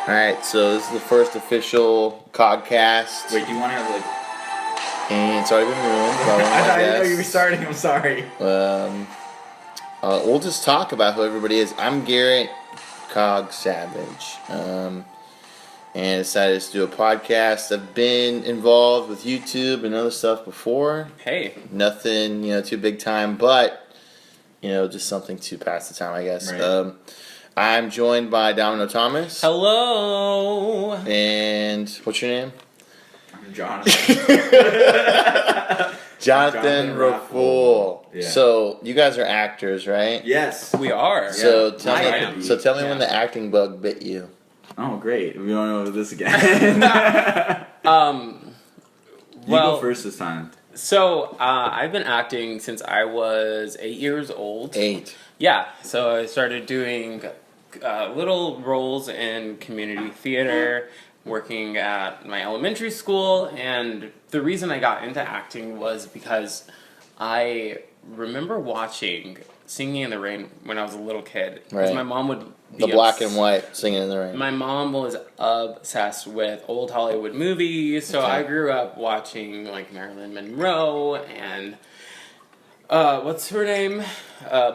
Alright, so this is the first official CogCast. Wait, do you want to have like... And it's already been ruined by one of my I guests. know you were starting, I'm sorry. We'll just talk about who everybody is. I'm Garrett Cog Savage. And decided to do a podcast. I've been involved with YouTube and other stuff before. Hey. Nothing, too big time, but, just something to pass the time, I guess. Right. I'm joined by Domino Thomas. Hello. And what's your name? I'm Jonathan. Jonathan Raffoul. Yeah. So you guys are actors, right? Yes. We are. So Yeah. tell I me. am. So tell me Yeah. when the acting bug bit you. Oh, great. We don't know this again. You Well, go first this time. so I've been acting since I was 8 years old. 8. Yeah. So I started doing little roles in community theater, working at my elementary school, and the reason I got into acting was because I remember watching Singing in the Rain when I was a little kid. Because Right. my mom would be The black and white Singing in the Rain. My mom was obsessed with old Hollywood movies, so Okay. I grew up watching like Marilyn Monroe and what's her name?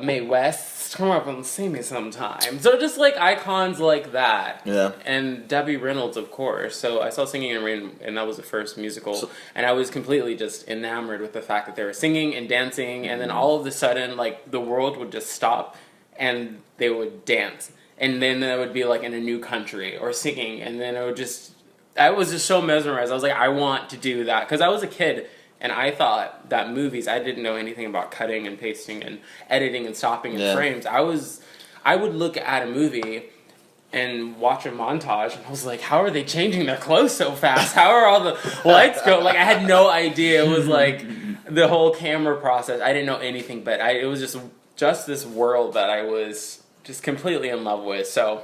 Mae West. Come up and see me sometime. So just like icons like that. Yeah. And Debbie Reynolds, of course. So I saw Singing in the Rain, and that was the first musical. And I was completely just enamored with the fact that they were singing and dancing, and then all of a sudden, like, the world would just stop, and they would dance. And then it would be, like, in a new country, or singing, and then it would just... I was just so mesmerized. I was like, I want to do that. Because I was a kid, and I thought that movies... I didn't know anything about cutting and pasting and editing and stopping in frames. I would look at a movie and watch a montage, and I was like, how are they changing their clothes so fast? How are all the lights go? Like, I had no idea. It was like the whole camera process. I didn't know anything, but it was just this world that I was just completely in love with. So,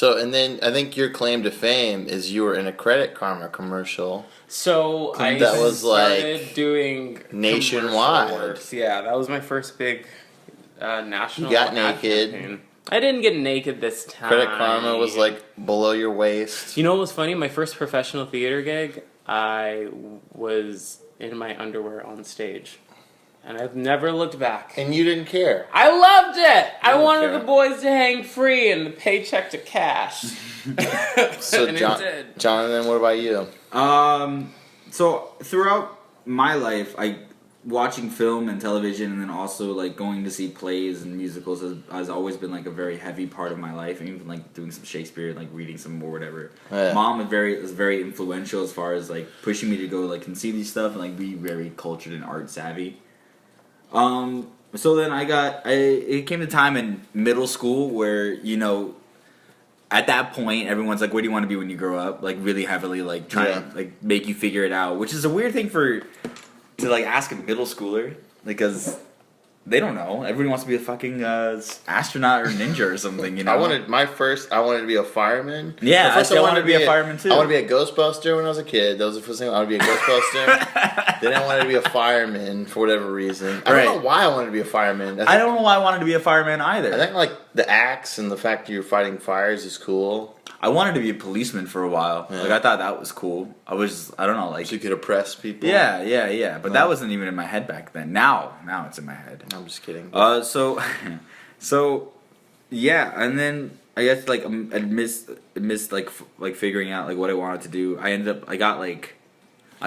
And then I think your claim to fame is you were in a Credit Karma commercial. I that was, started doing nationwide. commercial works. Yeah, that was my first big national. You got ad naked. campaign. I didn't get naked this time. Credit Karma was like below your waist. You know what was funny? My first professional theater gig, I was in my underwear on stage. And I've never looked back. And you didn't care. I loved it! I didn't wanted care. the boys to hang free and the paycheck to cash. So And it did. Jonathan, what about you? So throughout my life, watching film and television, and then also like going to see plays and musicals has always been like a very heavy part of my life. And even like doing some Shakespeare, like reading some or whatever. Yeah. Mom was very influential as far as like pushing me to go like and see these stuff and like be very cultured and art savvy. So then it came to time in middle school where, at that point, everyone's like, what do you want to be when you grow up? Like, really heavily, like, trying to, like, make you figure it out. Which is a weird thing to, like, ask a middle schooler. Because they don't know. Everybody wants to be a fucking astronaut or ninja or something, I wanted to be a fireman. Yeah, First I wanted to be a fireman, too. I wanted to be a Ghostbuster when I was a kid. That was the first thing. I wanted to be a Ghostbuster. Then I wanted to be a fireman for whatever reason. I don't know why I wanted to be a fireman. I don't know why I wanted to be a fireman either. I think, like, the axe and the fact that you're fighting fires is cool. I wanted to be a policeman for a while. Yeah. Like, I thought that was cool. I don't know, like... So you could oppress people. Yeah. But that wasn't even in my head back then. Now it's in my head. I'm just kidding. So, yeah, and then I guess like I missed like figuring out like what I wanted to do. I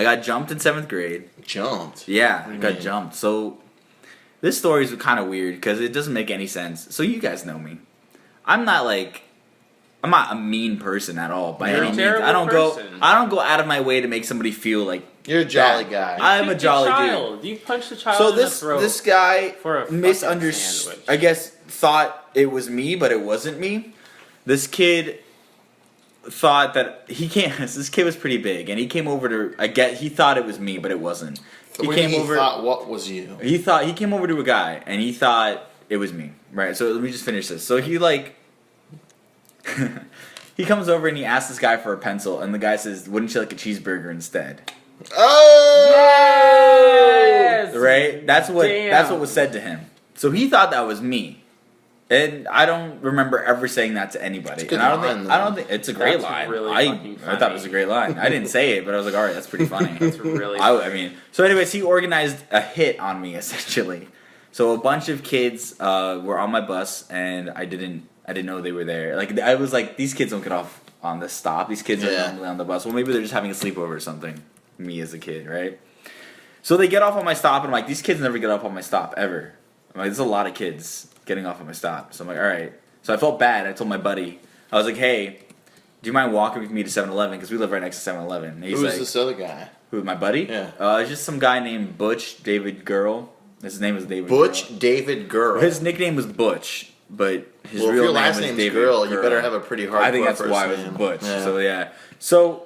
got jumped in 7th grade. Jumped? Yeah, What do I you got mean? jumped. So this story is kind of weird because it doesn't make any sense. So you guys know me. I'm not a mean person at all by You're any a means. terrible I don't person. go out of my way to make somebody feel like You're a jolly bad. guy. I'm a Kicked jolly dude. child. You punched a child So in the throat. this guy for a fucking misunderstood. sandwich. I guess thought it was me, but it wasn't me. This kid thought that he can't. This kid was pretty big, and he came over to. He thought it was me, but it wasn't. He thought what was you? He came over to a guy, and he thought it was me. Right. So let me just finish this. So he like. He comes over and he asks this guy for a pencil, and the guy says, "Wouldn't you like a cheeseburger instead?" Oh! Yes! Right? That's what Damn. was said to him. So he thought that was me. And I don't remember ever saying that to anybody. It's a good and line, I don't think it's a great That's line. really I fucking funny. thought it was a great line. I didn't say it, but I was like, all right, that's pretty funny. That's really. I mean, so anyways, he organized a hit on me essentially. So a bunch of kids were on my bus, and I didn't know they were there. Like I was like, these kids don't get off on the stop. These kids are normally on the bus. Well, maybe they're just having a sleepover or something. Me as a kid, right? So they get off on my stop, and I'm like, these kids never get off on my stop ever. I'm like, there's a lot of kids getting off on my stop. So I'm like, all right. So I felt bad. I told my buddy, I was like, hey, do you mind walking with me to 7-Eleven? Because we live right next to 7-Eleven. And he's Who's like, this other guy? who, my buddy? Yeah. It's just some guy named Butch David Girl. His name is David Butch Girl. David Girl. His nickname was Butch, but his well, real if your name last was name's David Girl, you better have a pretty hardcore I think that's first why it was name. Butch. Yeah. So yeah. So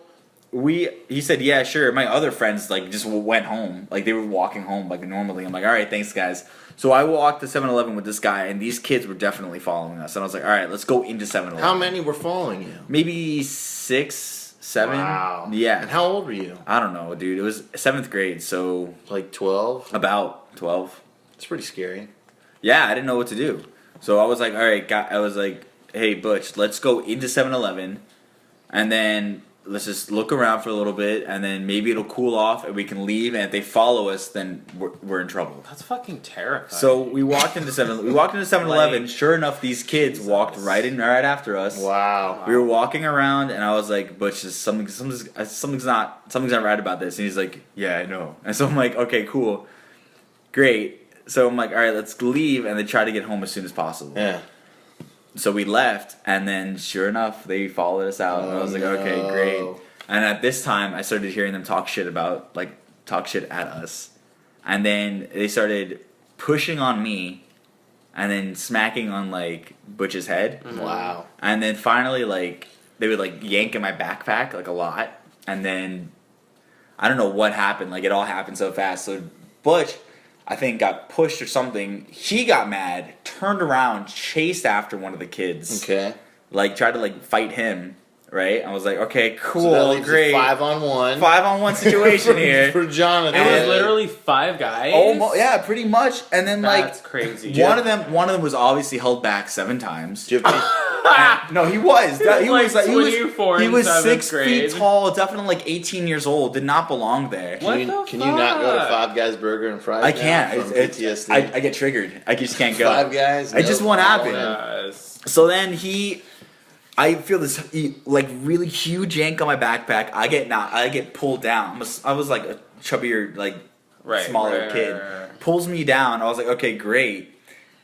he said, yeah, sure. My other friends like just went home. Like they were walking home like normally. I'm like, all right, thanks guys. So I walked to 7-Eleven with this guy, and these kids were definitely following us. And I was like, all right, let's go into 7-Eleven. How many were following you? Maybe 6, 7. Wow. Yeah. And how old were you? I don't know, dude. It was 7th grade, so Like 12? about 12. It's pretty scary. Yeah, I didn't know what to do. So I was like, all right, I was like, hey, Butch, let's go into 7-Eleven, and then let's just look around for a little bit, and then maybe it'll cool off, and we can leave, and if they follow us, then we're in trouble. That's fucking terrifying. So we walked into 7-Eleven. Like, Sure enough, these kids walked right after us. Wow. We were walking around, and I was like, "Butch, something's not right about this." And he's like, "Yeah, I know." And so I'm like, "Okay, cool, great." So I'm like, "All right, let's leave," and then try to get home as soon as possible. Yeah. So we left, and then sure enough, they followed us out, and I was like, "Okay, great." And at this time, I started hearing them talk shit at us, and then they started pushing on me, and then smacking on like Butch's head. Mm-hmm. Wow. And then finally, like, they would, like, yank in my backpack, like, a lot. And then, I don't know what happened. Like, it all happened so fast. So, Butch, I think, got pushed or something. He got mad, turned around, chased after one of the kids. Okay. Like, tried to, like, fight him, right? I was like, okay, cool, So that leaves great. a 5-on-1. 5-on-1 situation here. For Jonathan. it was literally 5 guys. Yeah, pretty much. And then, That's like, crazy. one of them was obviously held back 7 times. Do you have any- No, he was. He was like like 24 he in was 7th 6 grade. feet tall, definitely like 18 years old. Did not belong there. What Can the you not go to fuck? Five Guys Burger and Fries? I now can't. from It's, PTSD? I get triggered. I just can't go. Five Guys. I just Nope. won't happen. Yes. So then I feel this like really huge yank on my backpack. I get pulled down. I was like a chubbier, like smaller kid. right. Pulls me down. I was like, okay, great.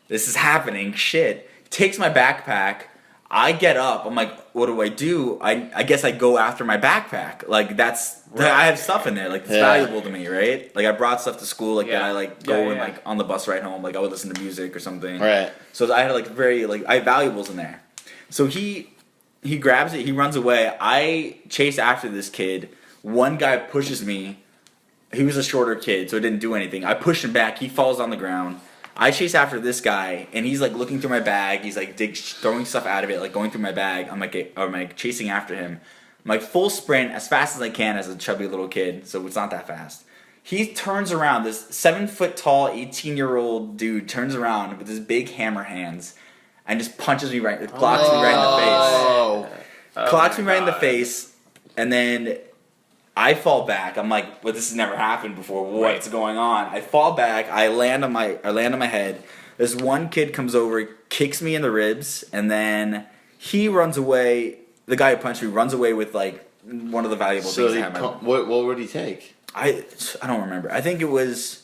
This is happening. Shit. Takes my backpack. I get up. I'm like, what do I do? I guess I go after my backpack. Like I have stuff in there. Like it's valuable to me, right? Like I brought stuff to school. Like that I like go and like on the bus ride home. Like I would listen to music or something. Right. So I had like I have valuables in there. So he grabs it. He runs away. I chase after this kid. One guy pushes me. He was a shorter kid, so it didn't do anything. I push him back. He falls on the ground. I chase after this guy, and he's like looking through my bag. He's like throwing stuff out of it, like going through my bag. I'm like chasing after him. I'm like full sprint as fast as I can as a chubby little kid, so it's not that fast. He turns around. This 7-foot tall, 18-year-old dude turns around with his big hammer hands and just punches me clocks me right in the face. Clocks me right in the face, and then I fall back. I'm like, well, this has never happened before. What's going on? I fall back. I land on my head. This one kid comes over, kicks me in the ribs, and then he runs away. The guy who punched me runs away with like one of the valuable things I have. What would he take? I don't remember. I think it was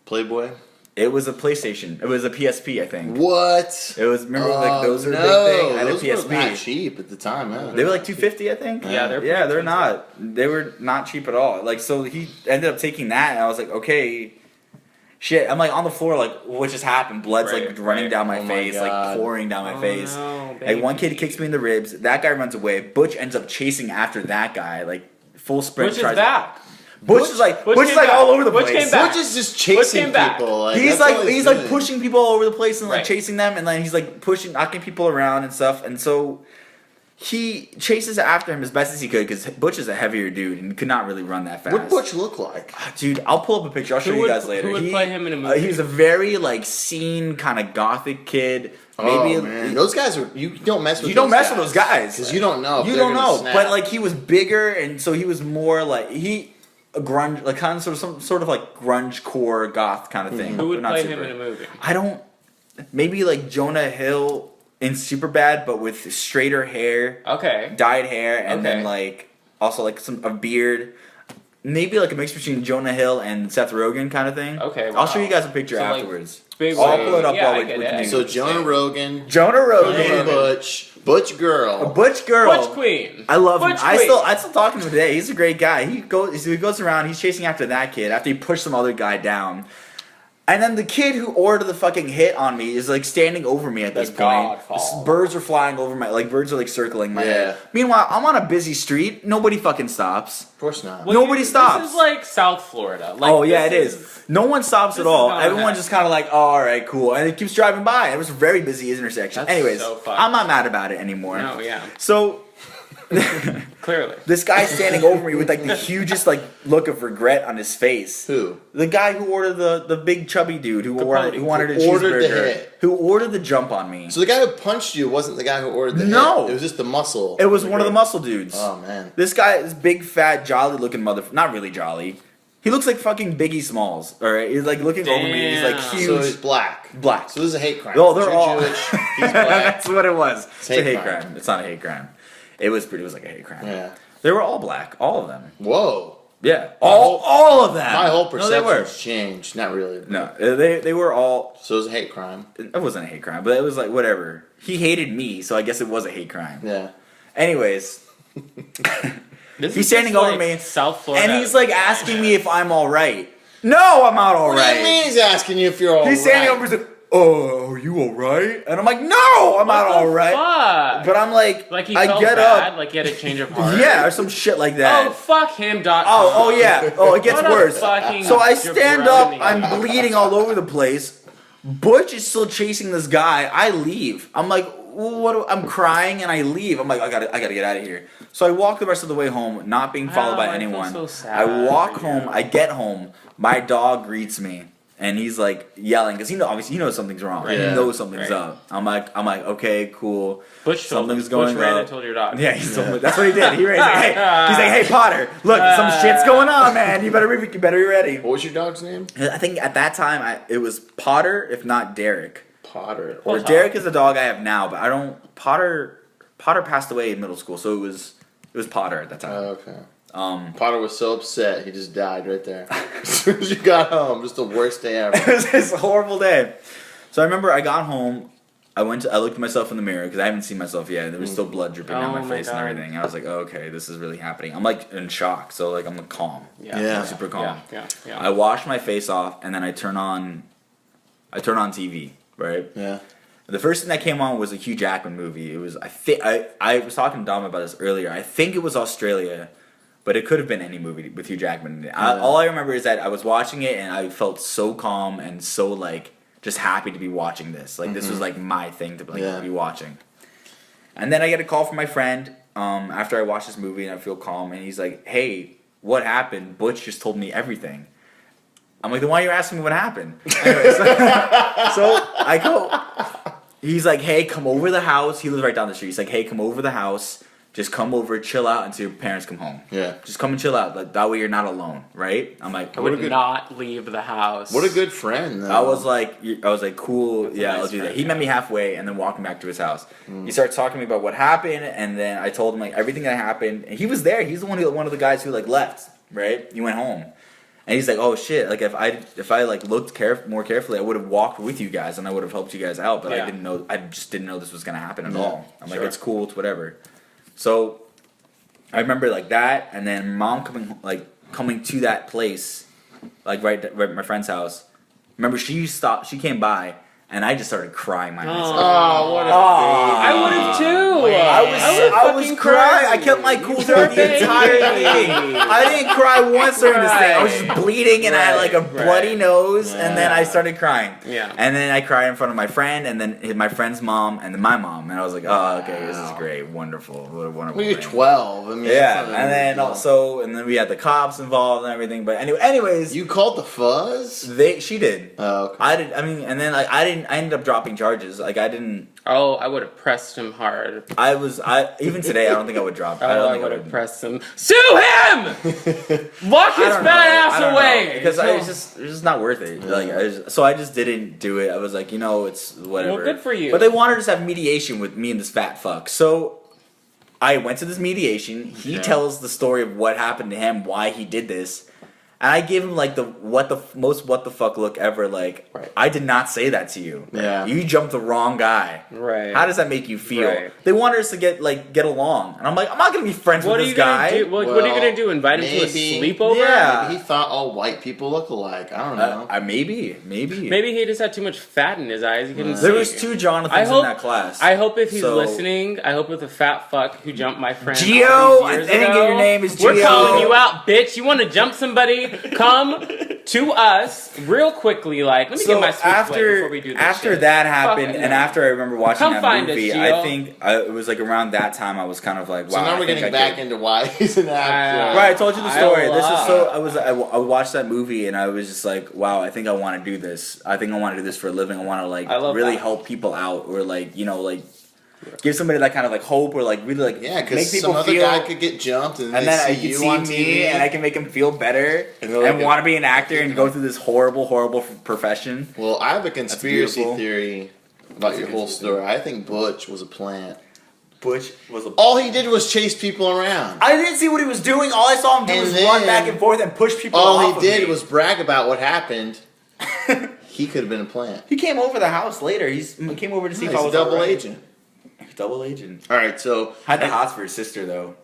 Playboy? It was a PlayStation. It was a PSP, I think. What? It was. Remember, like those were a big thing. I had a Those PSP. were not cheap at the time. Huh? They were like $250, I think. Yeah, they're they're pretty not. They were not cheap at all. Like, so he ended up taking that, and I was like, okay, shit. I'm like on the floor, like, what just happened? Blood's like running down my face, like pouring down my face. No, Like one kid kicks me in the ribs. That guy runs away. Butch ends up chasing after that guy, like full sprint. Butch is back. Butch is like came back. all over the Butch place. came back. Butch is just chasing came back. people. Like, He's that's all like doing. pushing people all over the place and like Right. chasing them, and then he's like knocking people around and stuff. And so he chases after him as best as he could because Butch is a heavier dude and could not really run that fast. What Butch look like? Dude, I'll pull up a picture. I'll show you guys later. Who would play him in a movie? He was a very like scene kind of gothic kid. Maybe man. Those guys are. You don't mess with. You don't mess with those guys because you don't know. You don't know. Snap. But like he was bigger, and so he was more like a grunge, like kind of some sort of like grunge core goth kind of thing. Who would play him in a movie? I don't. Maybe like Jonah Hill in Superbad, but with straighter hair. Okay. Dyed hair, and then like also like a beard. Maybe like a mix between Jonah Hill and Seth Rogen kind of thing. Okay. I'll show you guys a picture afterwards. Big I'll pull it up yeah, while we So Jonah Rogan, Butch girl, a Butch girl, Butch Queen. I love him. Butch I Queen. still talk to him today. He's a great guy. He goes around. He's chasing after that kid after he pushed some other guy down. And then the kid who ordered the fucking hit on me is like standing over me at this point. Birds are flying over birds are like circling my head. Meanwhile, I'm on a busy street. Nobody fucking stops. Of course not. Well, Nobody stops. This is like South Florida. Like, oh yeah, it is. No one stops at all. Everyone's just kind of like, oh, all right, cool, and it keeps driving by. It was a very busy intersection. That's Anyways, so I'm not mad about it anymore. No, yeah. So. Clearly. This guy's standing over me with like the hugest like look of regret on his face. Who? The guy who ordered the big chubby dude who wanted a cheeseburger. The hit. Who ordered the jump on me. So the guy who punched you wasn't the guy who ordered the hit. It was just the muscle. It was one of the muscle dudes. Oh man. This guy is big, fat, jolly looking not really jolly. He looks like fucking Biggie Smalls. Alright? He's like looking over me. He's like huge. So he's black. Black. So this is a hate crime. Oh, they're all Jewish. He's black. That's what it was. It's a hate crime. crime. It's not a hate crime. It was like a hate crime. Yeah. They were all black. All of them. Whoa. Yeah. All of them. My whole perception's no, changed. Not really. No, they were all. So it was a hate crime. It wasn't a hate crime, but it was like whatever. He hated me, so I guess it was a hate crime. Yeah. Anyways. He's standing over me. South Florida. And he's like asking me if I'm alright. No, I'm not alright. What do you mean he's asking you if you're alright? He's standing over me and oh, are you alright? And I'm like, no, I'm not alright. But I'm like he I felt get bad, up. like he had a change of heart. Yeah, or some shit like that. Oh, fuck him, Doc. Oh, yeah. Oh, it gets worse. So I stand up, jabroni. I'm bleeding all over the place. Butch is still chasing this guy. I leave. I'm like, I'm crying and I leave. I'm like, I gotta get out of here. So I walk the rest of the way home, not being followed by anyone. So sad I walk home. I get home. My dog greets me. And he's like yelling because obviously he knows something's wrong. Right. Yeah. He knows something's up. I'm like, okay, cool. Something's going on. Butch told your dog. Yeah, that's what he did. He's like, hey Potter, look, some shit's going on, man. You better be ready. What was your dog's name? I think at that time it was Potter, if not Derek. Potter. Or Derek is the dog I have now, but I don't. Potter passed away in middle school, so it was Potter at that time. Oh, okay. Potter was so upset he just died right there. As soon as you got home, just the worst day ever. It was this horrible day. So I remember I got home. I looked at myself in the mirror because I haven't seen myself yet. There was still blood dripping down my face and everything. I was like, oh, okay, this is really happening. I'm like in shock, so like I'm like calm. Yeah. I'm super calm. Yeah. I wash my face off and then I turn on TV. Right. Yeah. The first thing that came on was a Hugh Jackman movie. It was I was talking to Dom about this earlier. I think it was Australia. But it could have been any movie with Hugh Jackman in it. All I remember is that I was watching it and I felt so calm and so like just happy to be watching this. Like this was like my thing to be watching. And then I get a call from my friend after I watch this movie and I feel calm and he's like, "Hey, what happened? Butch just told me everything." I'm like, "Then why are you asking me what happened?" Anyways, so I go. He's like, "Hey, come over the house." He lives right down the street. He's like, "Hey, come over the house. Just come over, chill out until your parents come home." Yeah. Just come and chill out. Like, that way you're not alone, right? I'm like, I would not leave the house. What a good friend, though. I was like, cool. That's yeah, a nice I'll do that. friend, He met me halfway and then walked me back to his house. He starts talking to me about what happened, and then I told him like everything that happened. And he was there. He's one of the guys who like left, right? He went home. And he's like, "Oh shit! Like if I like looked more carefully, I would have walked with you guys and I would have helped you guys out. But I didn't know. I just didn't know this was gonna happen at all. I'm like, it's cool. It's whatever." So I remember like that, and then mom coming to that place, like right at my friend's house. Remember, she came by, And I just started crying my eyes out. Oh, what a baby. I would have too. I was crying. I kept my cool throughout the entire thing. I didn't cry once during this thing. I was just bleeding and I had like a bloody nose, and then I started crying. Yeah. And then I cried in front of my friend, and then my friend's mom, and then my mom, and I was like, oh, okay, this is great, wonderful, what a wonderful. Well, you're thing. 12. I mean, Yeah, and then also, and then we had the cops involved and everything. But anyways, you called the fuzz. she did. Oh, okay. I did. I mean, and then like I ended up dropping charges. Like I didn't. Oh, I would have pressed him hard. Even today, I don't think I would drop. I would have pressed him. Sue him! Lock his fat ass away! Because it's just not worth it. Like, so I just didn't do it. I was like, it's whatever. Well, good for you. But they wanted us to have mediation with me and this fat fuck. So I went to this mediation. He tells the story of what happened to him, why he did this. And I gave him like the most what the fuck look ever. Like, I did not say that to you. Yeah. You jumped the wrong guy. Right. How does that make you feel? Right. They wanted us to get along, and I'm like, I'm not gonna be friends with this guy. What are you gonna do? Invite him to a sleepover? Yeah. Maybe he thought all white people look alike. I don't know. Maybe. Maybe he just had too much fat in his eyes. He couldn't see. There was 2 Jonathans in that class. I hope if he's listening, I hope with the fat fuck who jumped my friend Gio, I didn't get your name is Gio. We're calling you out, bitch. You want to jump somebody? Come to us real quickly. Like, let me get my switch before we do this after shit. that happened, and after I remember watching Come that find movie, us, Gio. I think it was like around that time I was kind of like, wow. So now we're getting back into why he's an actor. Right, I told you the story. I watched that movie and I was just like, wow, I think I want to do this. I think I want to do this for a living. I want to really help people out, or give somebody that kind of like hope, or like really like because make people some other feel. guy could get jumped, and then they I see could you see on me, TV, and I can make him feel better, and like want to be an actor and go through this horrible profession. Well, I have a conspiracy theory about your whole story. I think Butch was a plant. Butch was all he did was chase people around. I didn't see what he was doing. All I saw him do was run back and forth and push people. All he did was brag about what happened. He could have been a plant. He came over the house later. He came over to see if I was a double agent. Double agent. All right, so I had the hots for his sister though.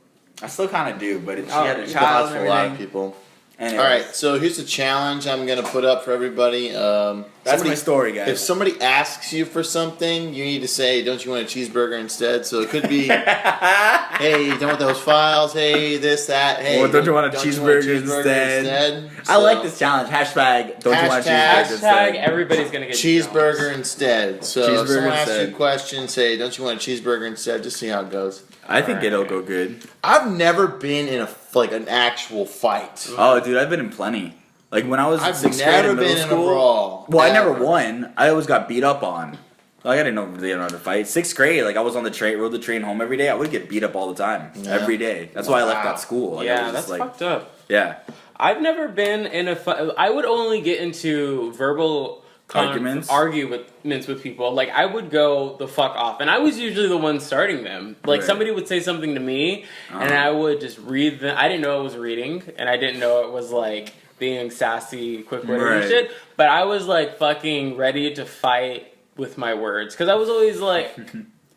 I still kind of do, but she had a the child hots and for a lot of everything. people. Anyways. All right, so here's a challenge I'm gonna put up for everybody. That's my story, guys. If somebody asks you for something, you need to say, "Don't you want a cheeseburger instead?" So it could be, "Hey, you done with those files? Hey, this, that. Hey, or don't you want a cheeseburger instead?" So, I like this challenge. Hashtag don't you want a cheeseburger instead? Everybody's gonna get cheeseburger instead. So if someone asks you a instead. question, say, "Don't you want a cheeseburger instead?" Just see how it goes. I think it'll go good. I've never been in an actual fight. Oh, dude, I've been in plenty. Like when I was in 6th grade never in middle been in a school. brawl. Well, I Ever. never won. I always got beat up on. Like I didn't know how to fight. 6th grade, like I was on the train, rode the train home every day. I would get beat up all the time, every day. That's why I left that school. Like, I was that's just fucked up. Yeah. I've never been in a fight. I would only get into verbal arguments with people. Like I would go the fuck off, and I was usually the one starting them. Like somebody would say something to me, and I would just read them. I didn't know it was reading, and I didn't know it was like being sassy, quick-witted and shit. But I was like fucking ready to fight with my words, because I was always like.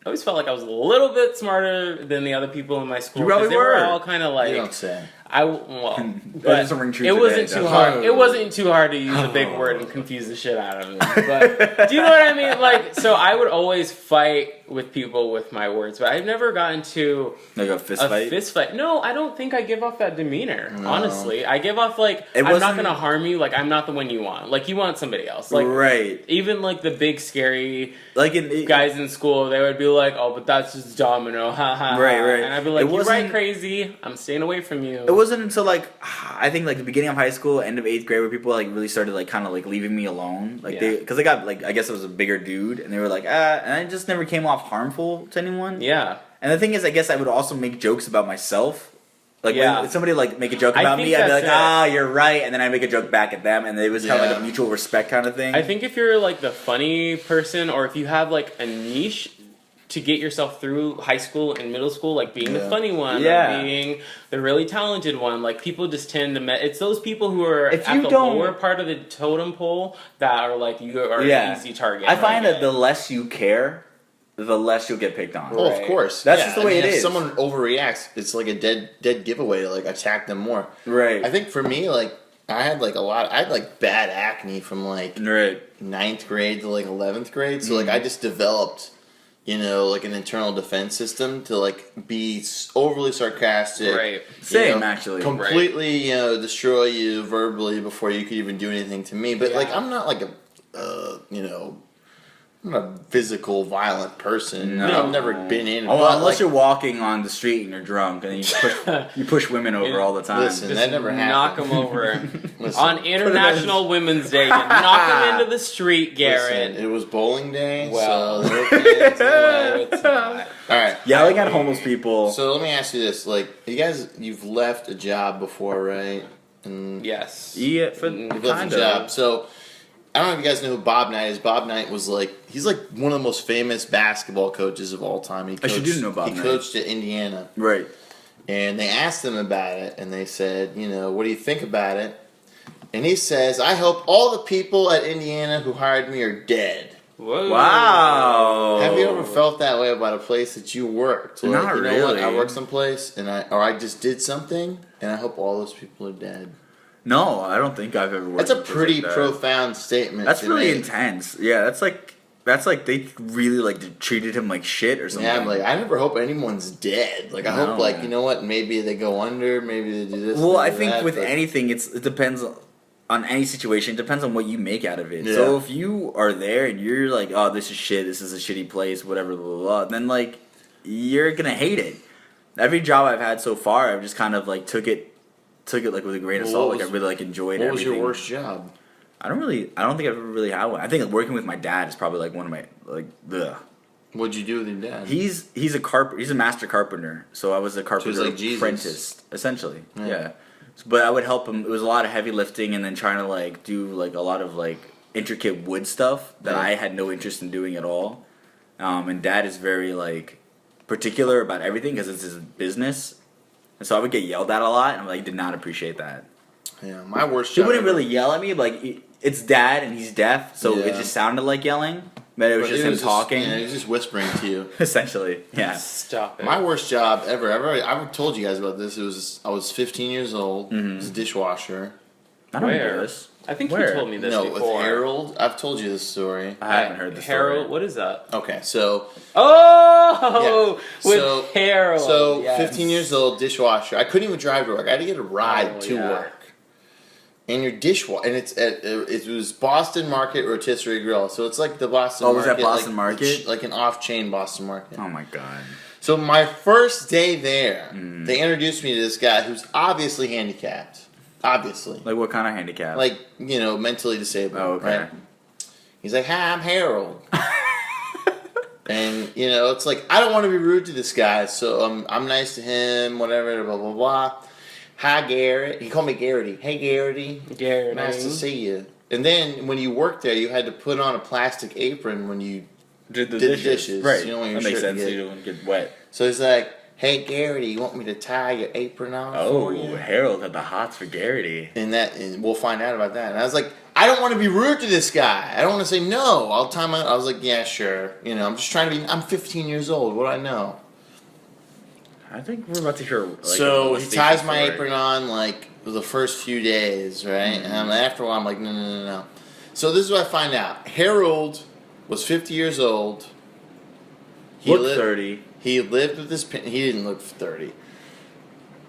I always felt like I was a little bit smarter than the other people in my school. You probably they were all kind of like. You don't say. But doesn't ring true it wasn't today, too hard. It wasn't too hard to use a big word and confuse the shit out of them. But do you know what I mean? Like, so I would always fight with people with my words, but I've never gotten to like a fist fight. No, I don't think I give off that demeanor. No. Honestly, I give off like I'm not gonna harm you. Like I'm not the one you want. Like you want somebody else. Like even like the big scary guys in school, they would be like, "Oh, but that's just Domino." Ha ha. Right. And I'd be like, "You're right, crazy. I'm staying away from you." It wasn't until like I think like the beginning of high school, end of 8th grade, where people like really started like kind of like leaving me alone. Like because they got like I guess I was a bigger dude, and they were like and I just never came off harmful to anyone. Yeah. And the thing is, I guess I would also make jokes about myself. Like when somebody like make a joke about me, I'd be like, you're right, and then I make a joke back at them, and it was kind of like a mutual respect kind of thing. I think if you're like the funny person, or if you have like a niche to get yourself through high school and middle school, like being the funny one, or being the really talented one, like people just tend to it's those people who are at the lower part of the totem pole that are like you are an easy target. I find that the less you care, the less you'll get picked on. Oh, of course. That's just the way it is. If someone overreacts, it's like a dead giveaway to like attack them more. Right. I think for me, like I had like I had like bad acne from like Right. 9th grade to like 11th grade. So like I just developed, like an internal defense system to like be overly sarcastic. Right. Same, actually. Completely, destroy you verbally before you could even do anything to me. But like I'm not like I'm not a physical, violent person. No. I've never been in. Oh, but, unless like, you're walking on the street and you're drunk and you push women over all the time. Listen, Just that never knock happened. them over. Listen, On International Women's Day, you knock them into the street, Garrett. listen, it was bowling day, Well. so there were kids. No, it's not. All right. Yelling at homeless people. So let me ask you this: like, you've left a job before, right? And Yes. Yeah, you've left a job. So I don't know if you guys know who Bob Knight is. Bob Knight was he's like one of the most famous basketball coaches of all time. I should do know Bob He Knight. coached at Indiana. Right. And they asked him about it, and they said, what do you think about it? And he says, I hope all the people at Indiana who hired me are dead. Whoa. Wow. Have you ever felt that way about a place that you worked? Like, Not you know what? really. I worked someplace, I just did something, and I hope all those people are dead. No, I don't think I've ever worked. That's a with place pretty like that. profound statement. That's to really make. intense. Yeah, that's like they really like treated him like shit or something. Yeah, I'm like, I never hope anyone's dead. Like, I hope, No. you know what? Maybe they go under. Maybe they do this. Well, I maybe think that, with but- anything, it depends on any situation. It depends on what you make out of it. Yeah. So if you are there and you're like, oh, this is shit. This is a shitty place. Whatever, blah blah blah. Then like, you're gonna hate it. Every job I've had so far, I've just kind of like took it like with a grain of Well, salt. what Like I was- really like enjoyed What everything. was your worst job? I don't think I've ever really had one. I think working with my dad is probably like one of my ugh. What'd you do with your dad? He's a master carpenter. So I was a carpenter like Jesus. apprentice, essentially. Yeah. Yeah. But I would help him. It was a lot of heavy lifting and then trying to like do like a lot of like intricate wood stuff that Yeah. I had no interest in doing at all. And dad is very like particular about everything because it's his business. And so I would get yelled at a lot and I did not appreciate that. Yeah, my worst He job. wouldn't ever- really yell at me, but it's dad and he's deaf, so it Yeah. just sounded like yelling. But it was But just him talking, Yeah, he was just whispering to you. essentially. Yeah. Stop it. My worst job ever. I've told you guys about this. I was 15 years old. Mm-hmm. I was a dishwasher. I don't know Where? this. I think Where? you told me this No, before. with Harold. I've told you this story. I haven't heard the Harold, story. what is that? Okay, so Oh, Yeah. with So- Harold. So yes. 15 years old, dishwasher. I couldn't even drive to work. I had to get a ride Oh, to yeah. work. And your dishwasher, and it was Boston Market Rotisserie Grill. So it's like the Boston Oh, Market. was that Boston like, Market? like an off-chain Boston Market. Oh my god. So my first day there, Mm. they introduced me to this guy who's obviously handicapped. Obviously. Like what kind of handicap? Like, mentally disabled. Oh, okay. Right? He's like, hi, I'm Harold. And, it's like, I don't want to be rude to this guy, so I'm nice to him, whatever, blah, blah, blah. Hi, Garrett. He called me Garrity. Hey, Garrity. Garrett. Nice to see you. And then when you worked there, you had to put on a plastic apron when you did the dishes. Right. You know, when that your makes shirt sense. get- You don't get wet. So he's like, hey, Garrity, you want me to tie your apron off Oh, for you? Harold had the hots for Garrity. And we'll find out about that. And I was like, I don't want to be rude to this guy. I don't want to say no. I'll time out. I was like, yeah, sure. I'm just trying to be. I'm 15 years old. What do I know? I think we're about to hear. Like, So a he molestation ties my story. apron on like the first few days, right? Mm-hmm. And after a while, I'm like, no. So this is what I find out. Harold was 50 years old. Looked 30. He lived with his. He didn't look 30.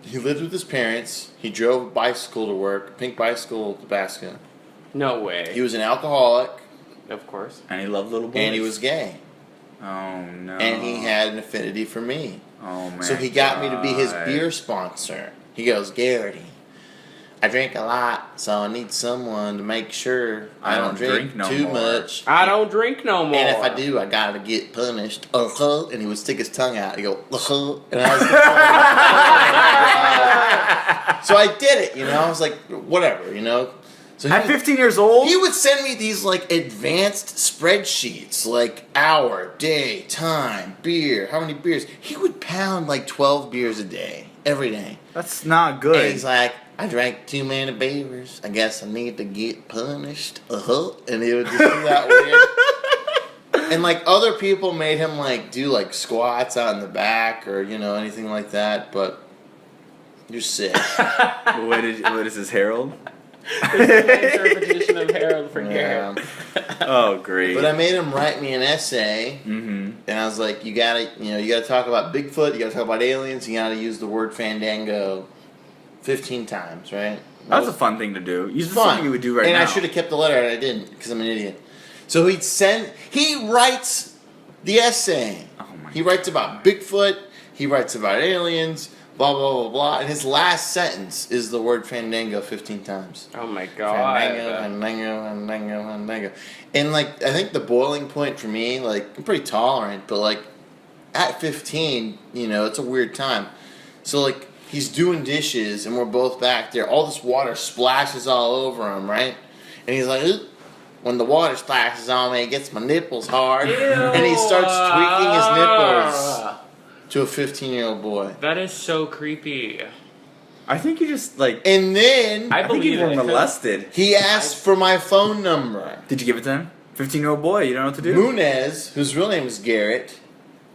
He lived with his parents. He drove a bicycle to work, pink bicycle to Nebraska. No way. He was an alcoholic, Of course. And he loved little boys. and he was gay, Oh no. and he had an affinity for me. Oh man. So he got me to be his beer sponsor. He goes, Garrity, I drink a lot, so I need someone to make sure I don't drink no too more." much. I don't drink no more. And if I do, I gotta get punished. And he would stick his tongue out. He'd go, and I was so I did it, I was like, whatever, So At 15 years old. he would send me these like advanced spreadsheets, like hour, day, time, beer, how many beers. He would pound like 12 beers a day, every day. That's not good. And he's like, I drank too many beers. I guess I need to get punished. And he would just do that weird. And like other people made him like do like squats out in the back or anything like that. But you're sick. What is this, Harold? This is my interpretation of Harold for Garrett. Oh, great. But I made him write me an essay, and I was like, you gotta talk about Bigfoot, you gotta talk about aliens, you gotta use the word fandango 15 times, right? That was a fun thing to do. It's fun. something you would do right and now. I should have kept the letter, and I didn't, because I'm an idiot. So he writes the essay. Oh my He writes about Bigfoot, he writes about aliens, blah, blah, blah, blah, and his last sentence is the word fandango 15 times. Oh my god. Fandango. And, like, I think the boiling point for me, like, I'm pretty tolerant, but, like, at 15, it's a weird time. So, like, he's doing dishes, and we're both back there. All this water splashes all over him, right? And he's like, "Ugh." When the water splashes on me, it gets my nipples hard. Ew. And he starts tweaking his nipples to a 15-year-old boy. That is so creepy. I think you just, like... And then I I think you believe were it, molested. he asked for my phone number. Did you give it to him? 15-year-old boy, you don't know what to do? Munez, whose real name was Garrett,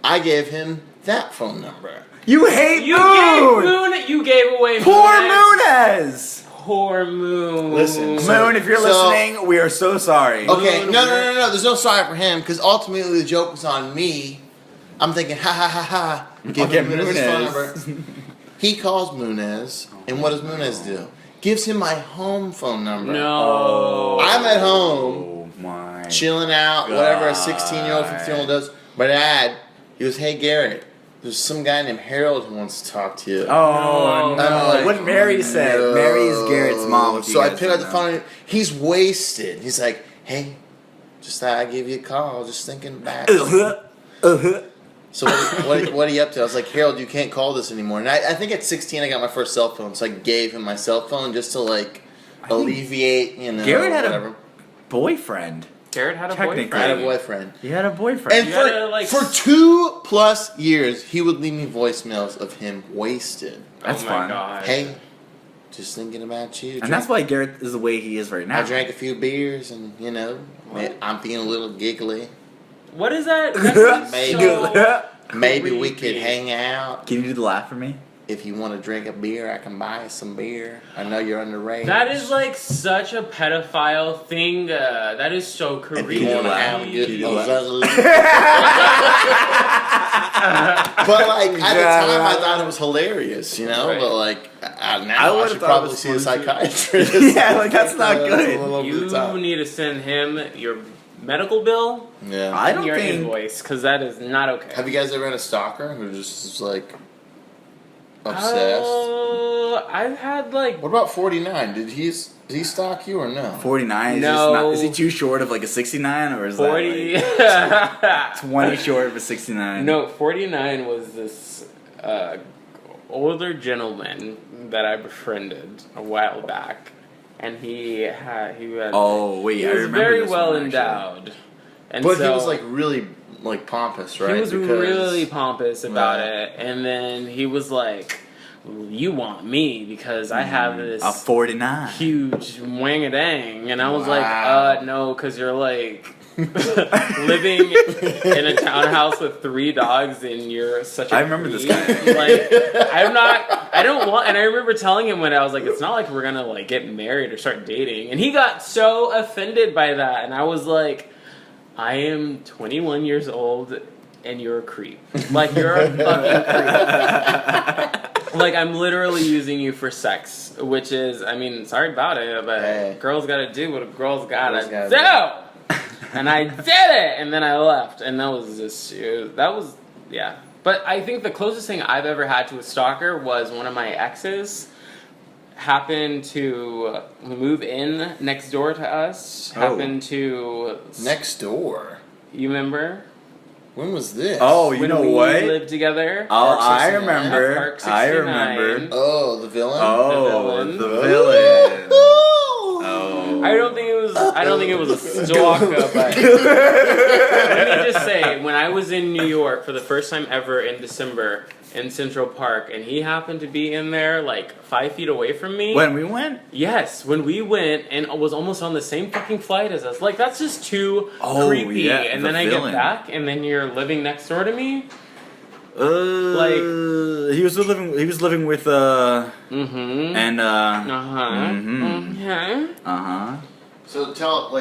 I gave him that phone number. You hate You Moon! gave away Poor Moon. Moonez! Poor Moon. Listen, Moon, if you're So- listening, we are so sorry. Okay, Moon, no. There's no sorry for him, because ultimately the joke was on me. I'm thinking, ha ha ha ha. Give Okay, him Munez's phone Moonez. number. He calls Munez, and what does Munez do? Gives him my home phone number. No. I'm at home, Oh my. chilling out, whatever a God. 16-year-old, 15-year-old does. My dad, he goes, hey, Garrett, there's some guy named Harold who wants to talk to you. Oh, No. no. I'm like, What Mary said. no. Mary is Garrett's mom. if you So I guys pick up don't the know. phone, and he's wasted. He's like, hey, just thought I'd give you a call, just thinking back. So what are you up to? I was like, Harold, you can't call this anymore. And I think at 16 I got my first cell phone, so I gave him my cell phone just to like alleviate, Garrett had whatever. a boyfriend. Garrett had a Technically. I had a boyfriend. boyfriend. He had a boyfriend. And You gotta, like, for 2+ years, he would leave me voicemails of him wasted. That's oh my fun. god. Hey, just thinking about you. And that's why Garrett is the way he is right now. I drank a few beers and, I'm feeling a little giggly. What is that? That's Maybe. so Maybe we creepy. could hang out. Can you do the laugh for me? If you want to drink a beer, I can buy you some beer. I know you're underage. That is like such a pedophile thing. That is so If creepy. you want to laugh, have a can you good do laugh? But like at the Yeah, time, I right. thought it was hilarious, Right. But like now, I I would've should thought it probably was see a fun, too. psychiatrist. Yeah, like, that's not It's a good. little bit You tough. need to send him your medical bill Yeah. I and don't your think. invoice because that is not okay. Have you guys ever had a stalker who just is like obsessed? I've had like What about 49? Did he stalk you or no? 49 is No. just not. Is he too short of like a 69 or is 40. that like 20 short of a 69? No, 49 was this older gentleman that I befriended a while back, and he had Oh wait, he I was remember very this well one, actually. endowed, and But so he was like really like pompous, right? he was Because- really pompous about Right. it, and then he was like, "You want me because I have this A 49. huge wang-a-dang," and I was Wow. like, no, because you're like living in a townhouse with 3 dogs and you're such a I remember this creep. guy. Like, I don't want, and I remember telling him when I was like, it's not like we're gonna like get married or start dating, and he got so offended by that, and I was like, I am 21 years old and you're a creep. Like, you're a fucking creep. Like, I'm literally using you for sex, which is, I mean, sorry about it, but Hey. girls gotta do what a girl's gotta Girls gotta do. And I did it, and then I left, and that was just, yeah. But I think the closest thing I've ever had to a stalker was one of my exes happened to move in next door to us, happened to... next door. You remember? When was this? Oh, you When know we what? lived together? Oh, Park I 69. remember. Park I 69. remember. Oh, the villain. Oh, villain. the villain. Oh. I don't think it was a stalker, but let me just say, when I was in New York for the first time ever in December in Central Park, and he happened to be in there like 5 feet away from me. When we went? Yes, when we went and was almost on the same fucking flight as us. Like, that's just too Oh, creepy. yeah, and the then I villain. get back, and then you're living next door to me. He was living with and So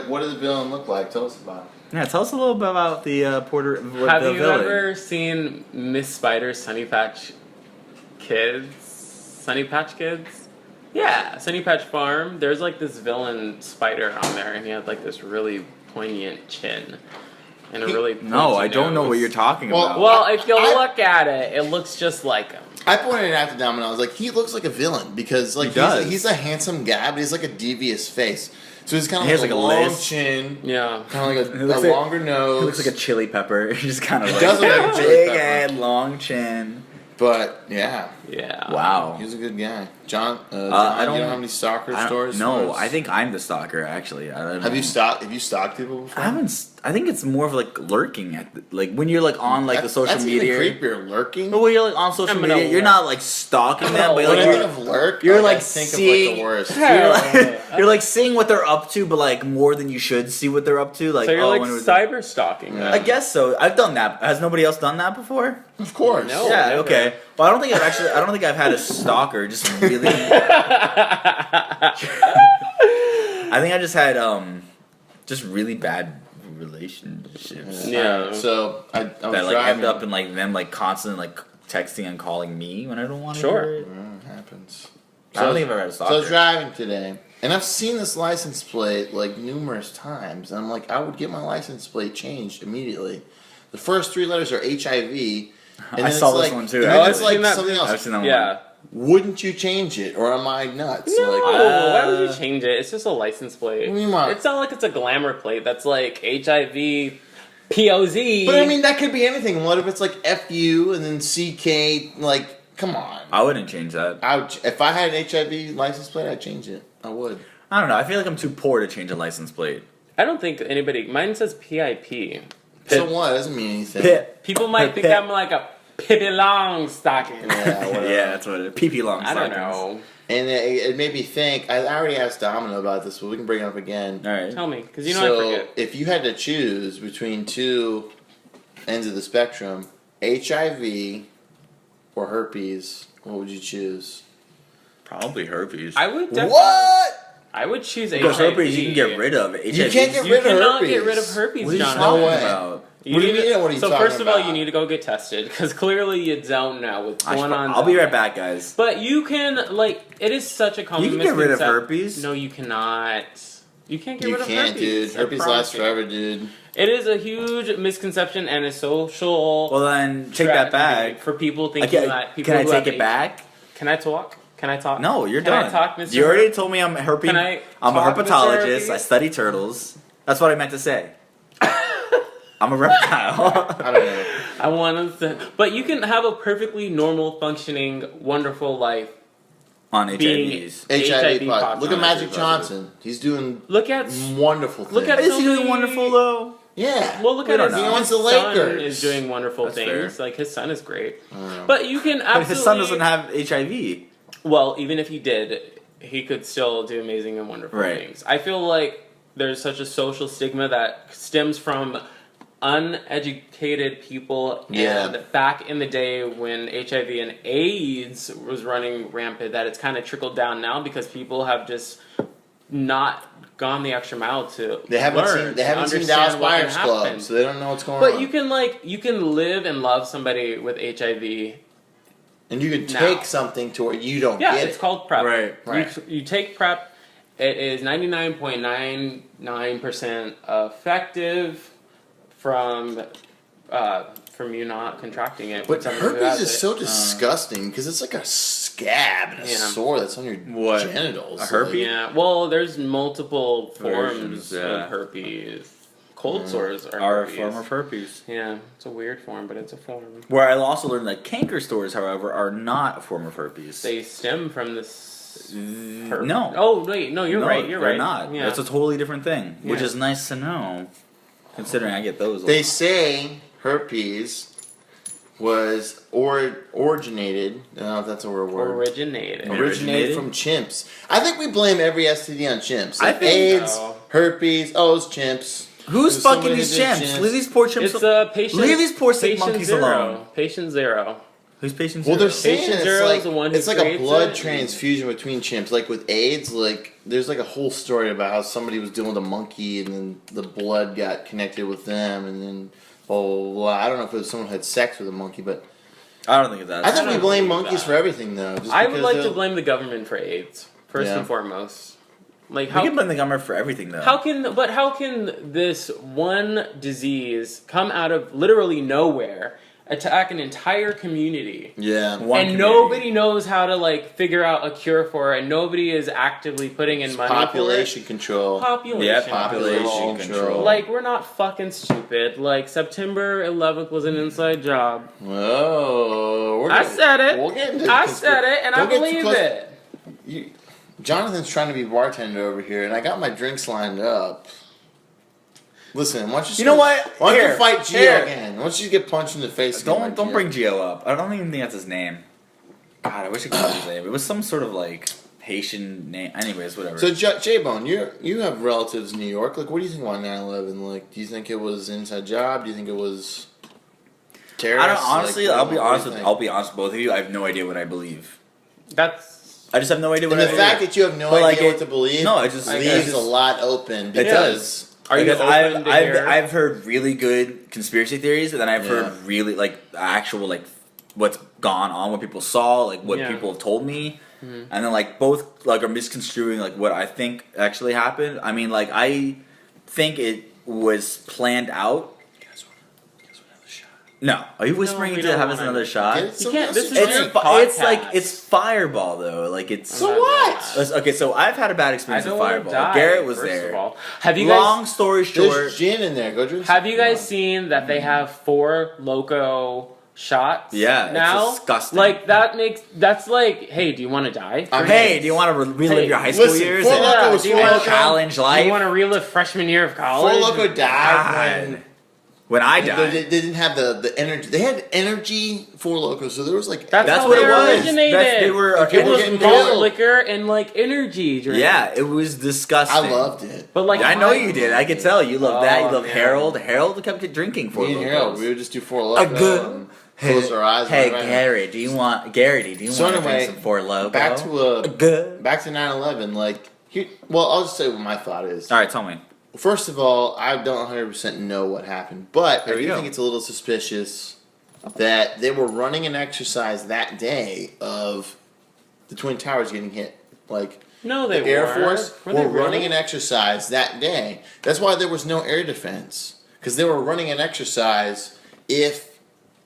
what did the villain look like? Tell us about it. Yeah, tell us a little bit about the Have the you villain. ever seen Miss Spider's Sunny Patch Kids? Sunny Patch Kids? Yeah, Sunny Patch Farm. There's like this villain spider on there, and he had like this really poignant chin. And a really No, I don't know nose. what you're talking about. Well, if you look at it, it looks just like him. I pointed it out to Domino. I was like, he looks like a villain because like he's a handsome guy, but he's like a devious face. So he's kind of like a long chin, Yeah. kind of like a longer nose. He looks like a chili pepper. He's just kind of like does look like a chili big pepper. head, long chin. But yeah, Wow. he's a good guy. John, John I don't you know how many stalker stories? No, I think I'm the stalker. Actually, I don't know. Have you stalked people before? I haven't. I think it's more of like lurking at like when you're like on like the social media. That's even creepier. Lurking. But when you're like on social media, you're not like stalking them, but when like I you're, think of lurk, you're I like think seeing. of like the worst. You're like seeing what they're up to, but like more than you should see what they're up to. Like So you're like when it was- cyber stalking. Yeah. I guess so. I've done that. Has nobody else done that before? Of course. No. Yeah. never. Okay. Well, I don't think I've had a stalker. Just really. I think I just had just really bad relationships. Yeah. So I was That like driving. end up in like them like constantly like texting and calling me when I don't want to. Sure. hear it. It happens. I don't think I've ever had a So I was stalker. driving today, and I've seen this license plate like numerous times, and I'm like, I would get my license plate changed immediately. The first three letters are HIV. And I then saw it's this like, one too. And Oh, then I've it's like seen that. something else. I've seen that one. Yeah. Wouldn't you change it, or am I nuts? No, Like, why would you change it? It's just a license plate. What do you mean, It's not like it's a glamour plate that's like HIV, POZ. but I mean, that could be anything. What if it's like FU and then CK? Like, come on. I wouldn't change that. If I had an HIV license plate, I'd change it. I would. I don't know. I feel like I'm too poor to change a license plate. I don't think anybody. Mine says PIP. So what? It doesn't mean anything. Pip. People might think I'm like a Pippi Longstocking. Yeah, whatever. Yeah, that's what it is. PP long. I don't stockings. know. And it made me think. I already asked Domino about this, but we can bring it up again. All right. Tell me, because you know So, I forget. if you had to choose between two ends of the spectrum, HIV or herpes, what would you choose? Probably herpes. I would definitely. What? I would choose Because HIV. herpes you can get rid of. HIV. You can't get You rid of cannot herpes. get rid of herpes, What are you John. talking No way. about? What do you mean? What are you so talking first of all, about? you need to go get tested because clearly you don't know what's going on. I'll be down right there. back, guys. But you can it is such a common. You can get rid of misconception- herpes. No, you cannot. You can't get You rid of can't, herpes. dude. I Herpes promise lasts you. forever, dude. It is a huge misconception and a social. Well, then take that tragedy back. for people thinking that people Can I who take have it back? Can I talk? Can I talk? No, you're Can done. I talk, Mr. You already told me I'm herpes. Can I I'm a talk, Mr. herpetologist. Herpes? I study turtles. That's what I meant to say. I'm a reptile. I don't know. I want to, but you can have a perfectly normal, functioning, wonderful life. On Being- HIVs. HIV. HIV Look at positive. Magic Johnson. He's doing Look at, wonderful things. look at Is so he doing many- wonderful though? Yeah. Well, look We at don't his, know. He owns the son Lakers. is doing wonderful That's things. fair. Like his son is great, I don't know. but you can But absolutely. his son doesn't have HIV. Well, even if he did, he could still do amazing and wonderful Right. things. I feel like there's such a social stigma that stems from uneducated people, Yeah. and back in the day when HIV and AIDS was running rampant, that it's kind of trickled down now because people have just not gone the extra mile to They haven't learn, seen. They to haven't seen understand Dallas what can Buyers Club, happen. so they don't know what's going But on. you can live and love somebody with HIV. and you could now. take something to where you don't Yeah, get it's it. called PrEP. Right. You take PrEP. It is 99.99% effective from you not contracting it. But with somebody who herpes has is it. so disgusting because it's like a scab and a Yeah. sore that's on your What? genitals. A herpes? Yeah. Well, there's multiple forms Versions, yeah. of herpes. Cold sores are Are a herpes. form of herpes. Yeah, it's a weird form, but it's a form. Where I also learned that canker sores, however, are not a form of herpes. They stem from this. No. Oh wait, no, you're No, right. You're they're right. not. Yeah. That's a totally different thing, which Yeah. is nice to know, considering I get those. a They lot. say herpes was originated. I don't know if that's a real word. originated. Originated from chimps. I think we blame every STD on chimps. I Like think AIDS, so. herpes, it's chimps. Who's So fucking many these different chimps? chimps. Leave these poor chimps. It's patient. Leave these poor sick patient monkeys zero. alone. Patient zero. Who's patient Well, zero? they're saying Patient Zero is the one who it's like a creates blood it. transfusion between chimps. Like with AIDS, like there's like a whole story about how somebody was dealing with a monkey and then the blood got connected with them and then blah blah blah. I don't know if it was someone who had sex with a monkey, but I don't think it's that. I think we don't blame believe monkeys that. for everything though. Just I would because like to they'll- blame the government for AIDS first Yeah. and foremost. Like We how can blame the government for everything, though. how can this one disease come out of literally nowhere, attack an entire community? Yeah. One And community. nobody knows how to like figure out a cure for it, and nobody is actively putting in money Population control. for it. Population Yeah, control. population control. Like we're not fucking stupid. Like September 11th was an inside job. Oh, I said it. We'll get into I said it, and I Don't get too believe close- it. Jonathan's trying to be bartender over here, and I got my drinks lined up. Listen, why don't you? You know what? Why don't Here, you fight Gio here. again? Why don't you get punched in the face? again by Don't Gio? bring Gio up. I don't even think that's his name. God, I wish I could remember his name. It was some sort of like Haitian name. Anyways, whatever. So J-Bone, you have relatives in New York. Like, what do you think about 9/11? Like, do you think it was an inside job? Do you think it was terrorists? I don't honestly. Like, I'll be what do you honest with. think? I'll be honest with both of you. I have no idea what I believe. That's I just have no idea what And I the believe. fact that you have no But, idea like, what it- to believe, no, it just- leaves it a just- lot open It because Are you Because open to hear? I've heard really good conspiracy theories, and then I've Yeah. heard really like actual like what's gone on, what people saw, like what Yeah. people have told me, and then like both like are misconstruing like what I think actually happened. I mean, like I think it was planned out. No, are you whispering we to don't have us wanna- another shot? Get You can't- this is It's your it's like podcast. it's Fireball though. Like it's So what? Okay, so I've had a bad I experience don't with want Fireball. to die. Garrett was first there. Of all. Have you Long guys story short, There's gin in there. Go drink. have you guys some. seen that they have 4 Loco shots? Yeah, it's now disgusting. Like that's like, hey, do you want to die? I mean, hey, do you want to relive Hey, your high school listen, years? Four and- Loko was do you Four wanna Loko. challenge Do life. you want to relive freshman year of Four college? Loko died God. When I when died. they didn't have the energy. They had energy Four Loko, so there was like That's That's how what they it was. originated. They were Okay, it we're was getting malt real. liquor and like energy drink. Yeah, it was disgusting. I loved it. But like I know you did. I could tell you loved that. You Oh, loved man. Harold. Harold kept drinking for Me and Harold, we would just do Four A Loko. good. and Close our eyes. Hey, and Gary, do you want Garrity? Do you So want to anyway, drink some Four Loko? back to good. back to 9/11. Like, well, I'll just say what my thought is. All right, tell me. First of all, I don't 100% know what happened, but There I you do go. think it's a little suspicious that they were running an exercise that day of the Twin Towers getting hit. Like, No, they the Air weren't. Force Were were they running really? an exercise that day. That's why there was no air defense, because they were running an exercise if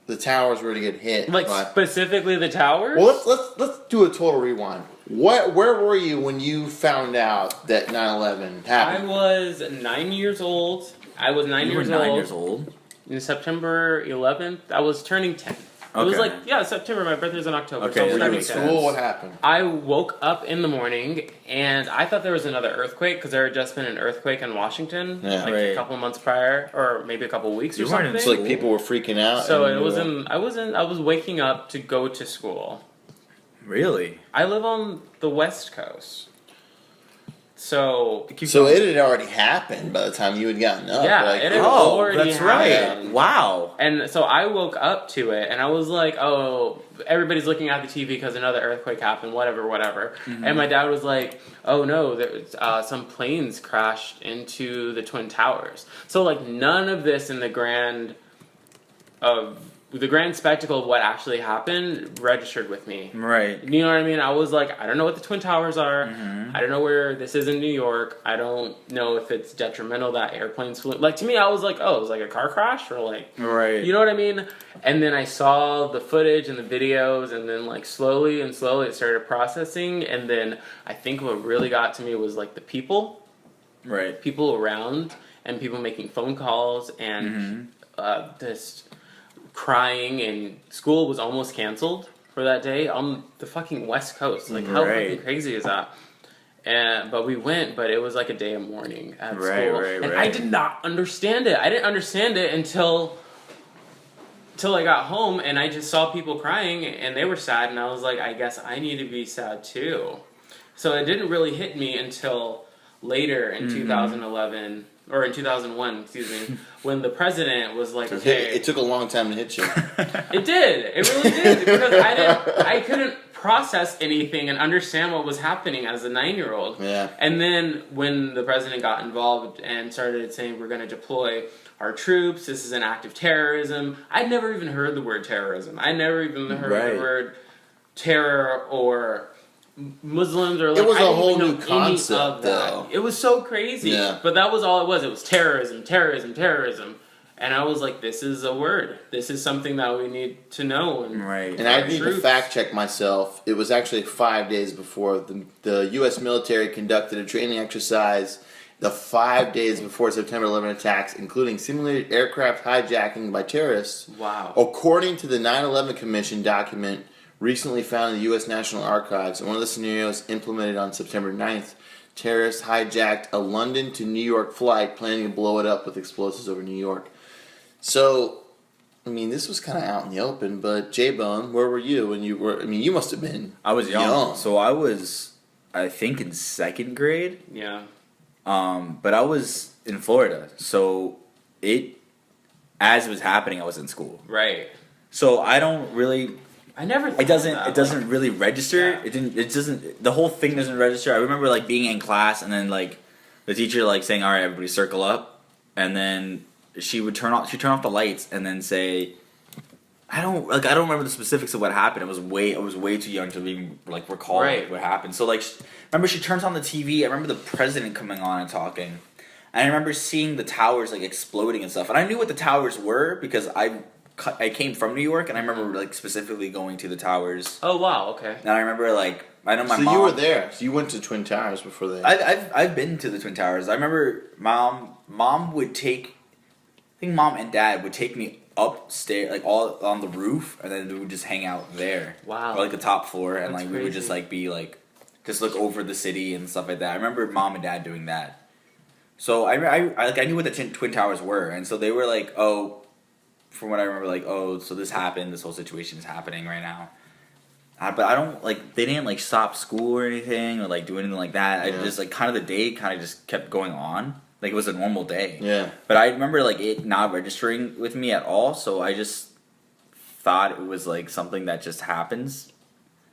the towers were to get hit. Like by- specifically the towers. well, let's do a total rewind. Where were you when you found out that 9/11 I happened? was 9 years old. I was 9 You were years 9 old. years old. In September 11th, I was turning 10. It was Okay. like, yeah, September. My birthday's in October. Okay, so I was Were you turning in 10. school? What happened? I woke up in the morning and I thought there was another earthquake because there had just been an earthquake in Washington Yeah. like Right. a couple months prior, or maybe a couple weeks You or weren't something. in So like people were freaking out. So and it you was were- in. I was waking up to go to school. Really? I live on the West Coast, so So it had already happened by the time you had gotten up. Yeah, like, it had Oh, already that's right. happened. Wow. And so I woke up to it, and I was like, "Oh, everybody's looking at the TV because another earthquake happened. Whatever." And my dad was like, "Oh no, there's some planes crashed into the Twin Towers." So like none of this in the grand spectacle of what actually happened registered with me. Right. You know what I mean? I was like, I don't know what the Twin Towers are. I don't know where this is in New York. I don't know if it's detrimental that airplanes flew. Like, to me, I was like, oh, it was like a car crash? Or like, Right. you know what I mean? And then I saw the footage and the videos, and then like slowly and slowly it started processing. And then I think what really got to me was like the people around, and people making phone calls, and this crying, and school was almost canceled for that day on the fucking West Coast. Like, how Right. fucking crazy is that? But we went, but it was like a day of mourning at Right, school. right, and right. I did not understand it. I didn't understand it until I got home, and I just saw people crying, and they were sad, and I was like, I guess I need to be sad too. So it didn't really hit me until later in 2011, or in 2001, excuse me, when the president was like, okay, It took a long time to hit you. it did, it really did, because I couldn't process anything and understand what was happening as a 9-year-old. Yeah. And then when the president got involved and started saying we're going to deploy our troops, this is an act of terrorism. I'd never even heard the word terrorism. I never even heard the word terror or Muslims or like, it was I a didn't whole even know new concept, any of that. though. It was so crazy. Yeah. But that was all it was. It was terrorism, terrorism, terrorism. And I was like, this is a word. This is something that we need to know. And, And I need to fact check myself. It was actually 5 days before the U.S. military conducted a training exercise the 5 days before September 11 attacks, including simulated aircraft hijacking by terrorists. Wow. According to the 9/11 Commission document recently found in the U.S. National Archives, in one of the scenarios implemented on September 9th, terrorists hijacked a London to New York flight, planning to blow it up with explosives over New York. So, I mean, this was kind of out in the open, but J-Bone, where were you when you were, I mean, you must have been I was young. So I was, I think, in 2nd grade. Yeah. But I was in Florida, so as it was happening, I was in school. Right. So I don't really. I never. It doesn't really register. Yeah. It doesn't. The whole thing doesn't register. I remember like being in class and then like the teacher like saying, "All right, everybody, circle up," and then she would turn off the lights and then say, I don't remember the specifics of what happened. I was way too young to even like recall what happened. So like, remember she turns on the TV. I remember the president coming on and talking, and I remember seeing the towers like exploding and stuff. And I knew what the towers were because I came from New York, and I remember like specifically going to the towers. Oh wow, okay. And I remember like I know my mom. So you were there. So you went to Twin Towers before they. I've been to the Twin Towers. I remember mom would take. I think mom and dad would take me upstairs, like all on the roof, and then we would just hang out there. Wow. Or like the top floor, and That's like crazy. we would just like be like, just look over the city and stuff like that. I remember mom and dad doing that. So I knew what the Twin Towers were, and so they were like, oh, from what I remember, like, oh, so this happened, this whole situation is happening right now. But I don't like they didn't like stop school or anything or like do anything like that. I just like kind of the day kind of just kept going on. Like, it was a normal day. Yeah. But I remember, like, it not registering with me at all, so I just thought it was, like, something that just happens.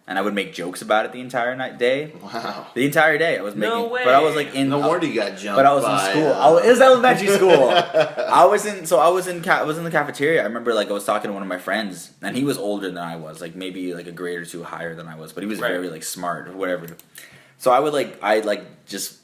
And I would make jokes about it the entire day. Wow. The entire day. I was making... No way. But I was, like, in... No wonder you got jumped. But I was in school. It was elementary school. I was in the cafeteria. I remember, like, I was talking to one of my friends, and he was older than I was. Like, maybe, like, a grade or two higher than I was. But he was very, like, smart or whatever. So I would, like, just...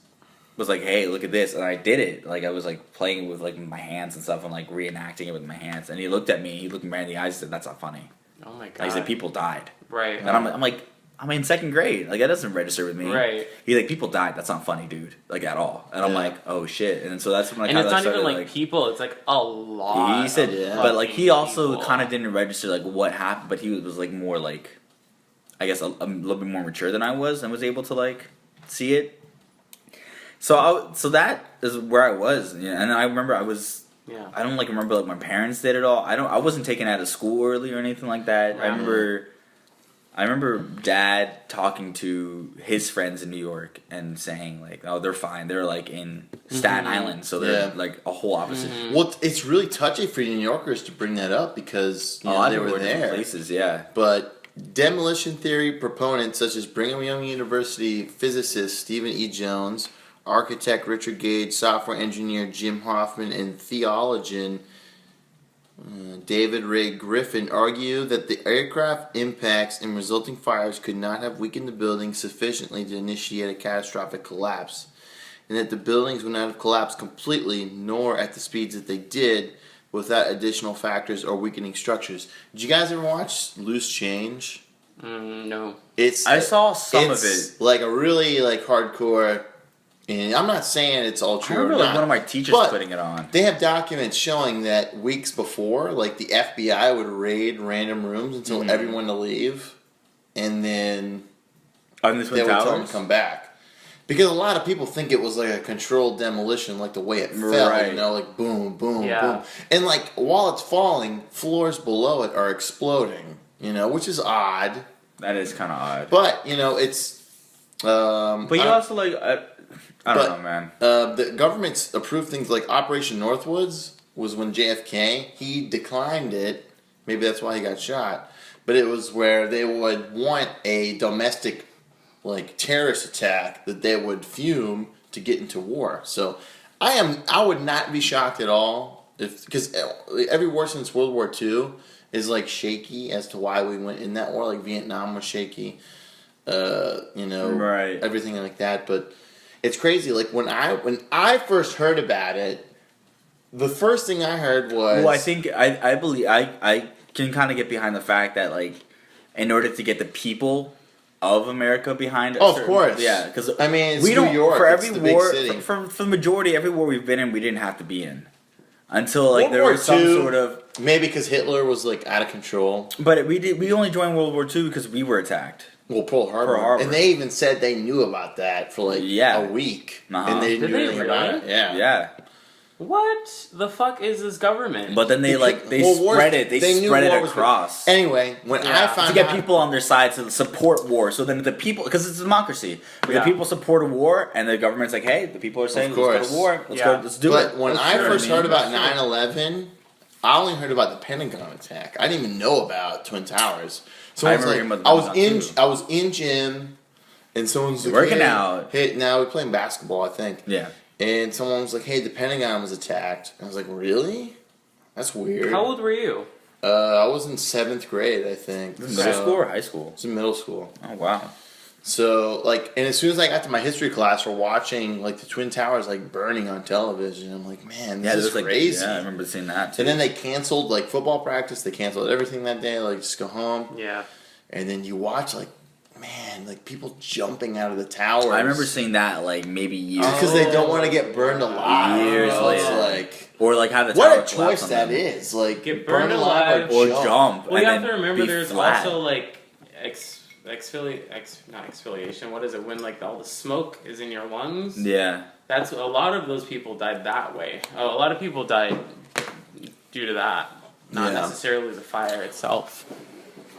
was like, hey, look at this, and I did it. Like, I was like playing with like my hands and stuff and like reenacting it with my hands. And he looked at me, he looked me right in the eyes and said, "That's not funny." Oh my god! Like, he said, "People died." Right. And I'm like, I'm in 2nd grade. Like, that doesn't register with me. Right. He's like, "People died. That's not funny, dude. Like, at all." And I'm like, oh shit. And so that's when I and kind it's of not even started, like people. It's like a lot. He said, but like he also people. kind of didn't register like what happened. But he was like more like, I guess a little bit more mature than I was and was able to like see it. So that is where I was, and I remember I was. Yeah. I don't like remember like my parents did it all. I wasn't taken out of school early or anything like that. Right. I remember Dad talking to his friends in New York and saying like, "Oh, they're fine. They're like in Staten Island, so they're like a whole opposite." Mm-hmm. Well, it's really touchy for New Yorkers to bring that up because they were there. Places, yeah. But demolition theory proponents such as Brigham Young University physicist Stephen E. Jones, architect Richard Gage, software engineer Jim Hoffman, and theologian David Ray Griffin argue that the aircraft impacts and resulting fires could not have weakened the building sufficiently to initiate a catastrophic collapse, and that the buildings would not have collapsed completely, nor at the speeds that they did, without additional factors or weakening structures. Did you guys ever watch Loose Change? No. I saw some of it. Like a really like hardcore. And I'm not saying it's all true. I remember or like not, one of my teachers putting it on. They have documents showing that weeks before, like the FBI would raid random rooms and tell everyone to leave, and then they would tell them to come back. Because a lot of people think it was like a controlled demolition, like the way it fell, you know, like boom, boom, boom. And like while it's falling, floors below it are exploding, you know, which is odd. That is kind of odd. But, you know, it's... but you also like... I don't know, man. The government's approved things like Operation Northwoods was when JFK, he declined it. Maybe that's why he got shot. But it was where they would want a domestic, like, terrorist attack that they would fume to get into war. So I would not be shocked at all because every war since World War II is like shaky as to why we went in that war. Like Vietnam was shaky, right? Everything like that. But it's crazy. Like when I first heard about it, the first thing I heard was. Well, I think I believe I can kind of get behind the fact that like in order to get the people of America behind. Oh, of course. Yeah, because I mean, it's we don't New York. For it's every the war, big city. for the majority, every war we've been in, we didn't have to be in until like World there War was some II, sort of. Maybe because Hitler was like out of control. But we only joined World War II because we were attacked. Well, Pearl Harbor. And they even said they knew about that for like a week, and they knew anything about it. Yeah. Yeah. What the fuck is this government? But then they spread it. They spread it across. Anyway, when I found to get people on their side to support war, so then the people, because it's a democracy, the people support a war, and the government's like, hey, the people are saying let's go to war, let's do it. But when I first heard about 9/11, I only heard about the Pentagon attack. I didn't even know about Twin Towers. So I was in gym, and someone's like, working out. Hey, now we're playing basketball, I think. Yeah. And someone was like, hey, the Pentagon was attacked. And I was like, really? That's weird. How old were you? I was in 7th grade, I think. Middle school or high school? It was in middle school. Oh, wow. So, like, and as soon as I got to my history class, we're watching, like, the Twin Towers, like, burning on television. I'm like, man, this is crazy. I remember seeing that, too. And then they canceled, like, football practice. They canceled everything that day. Like, just go home. Yeah. And then you watch, like, man, like, people jumping out of the towers. I remember seeing that, like, maybe years because they don't want to get burned alive. Years later. It's like... Or, like, have the what tower a choice that is. Like, get burned alive or jump. Well, you have to remember there's flat. also, like, not exfoliation. What is it? When, like, all the smoke is in your lungs? Yeah. That's a lot of those people died that way. A lot of people died due to that. Not necessarily the fire itself.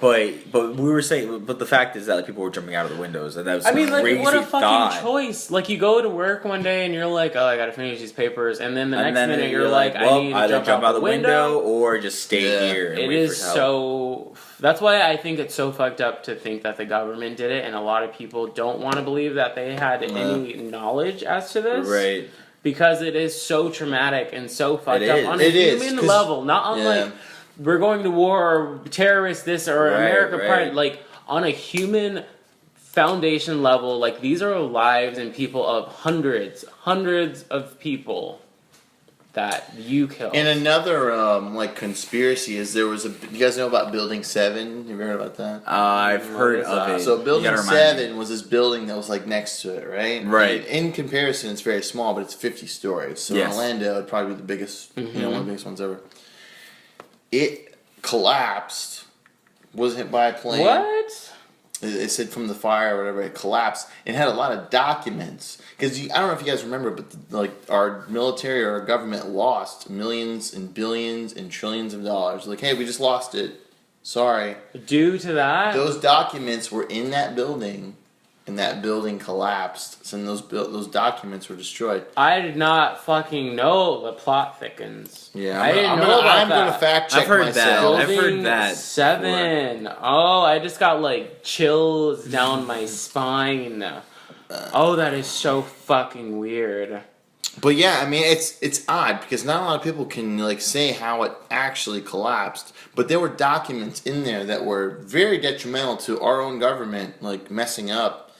But we were saying, but the fact is that like, people were jumping out of the windows, and that was like, crazy what a fucking thought. choice! Like, you go to work one day and you're like, oh, I gotta finish these papers, and then the next minute you're like, well, I need to either jump out the window or just stay here. And it wait is for help. so. That's why I think it's so fucked up to think that the government did it, and a lot of people don't want to believe that they had any knowledge as to this, right? Because it is so traumatic and so fucked up on a human level, not on like. We're going to war or terrorists this or America Pride. Like, on a human foundation level, like, these are lives and people of hundreds of people that you killed. And another, like, conspiracy is there was a... You guys know about Building 7? You ever heard about that? I've heard of it. So Building 7 was this building that was, like, next to it, right? Right. And in comparison, it's very small, but it's 50 stories. So in Orlando, it'd probably be the biggest, one of the biggest ones ever. It collapsed. Was hit by a plane. What? It said from the fire or whatever. It collapsed. It had a lot of documents. Because I don't know if you guys remember, but like our military or our government lost millions and billions and trillions of dollars. Like, hey, we just lost it. Sorry. Due to that? Those documents were in that building. And that building collapsed. So those documents were destroyed. I did not fucking know the plot thickens. Yeah, I didn't know about that. I'm going to fact check I've heard myself. I've heard that. 7. Oh, I just got like chills down my spine. Oh, that is so fucking weird. But yeah, I mean, it's odd because not a lot of people can like say how it actually collapsed. But there were documents in there that were very detrimental to our own government, like messing up.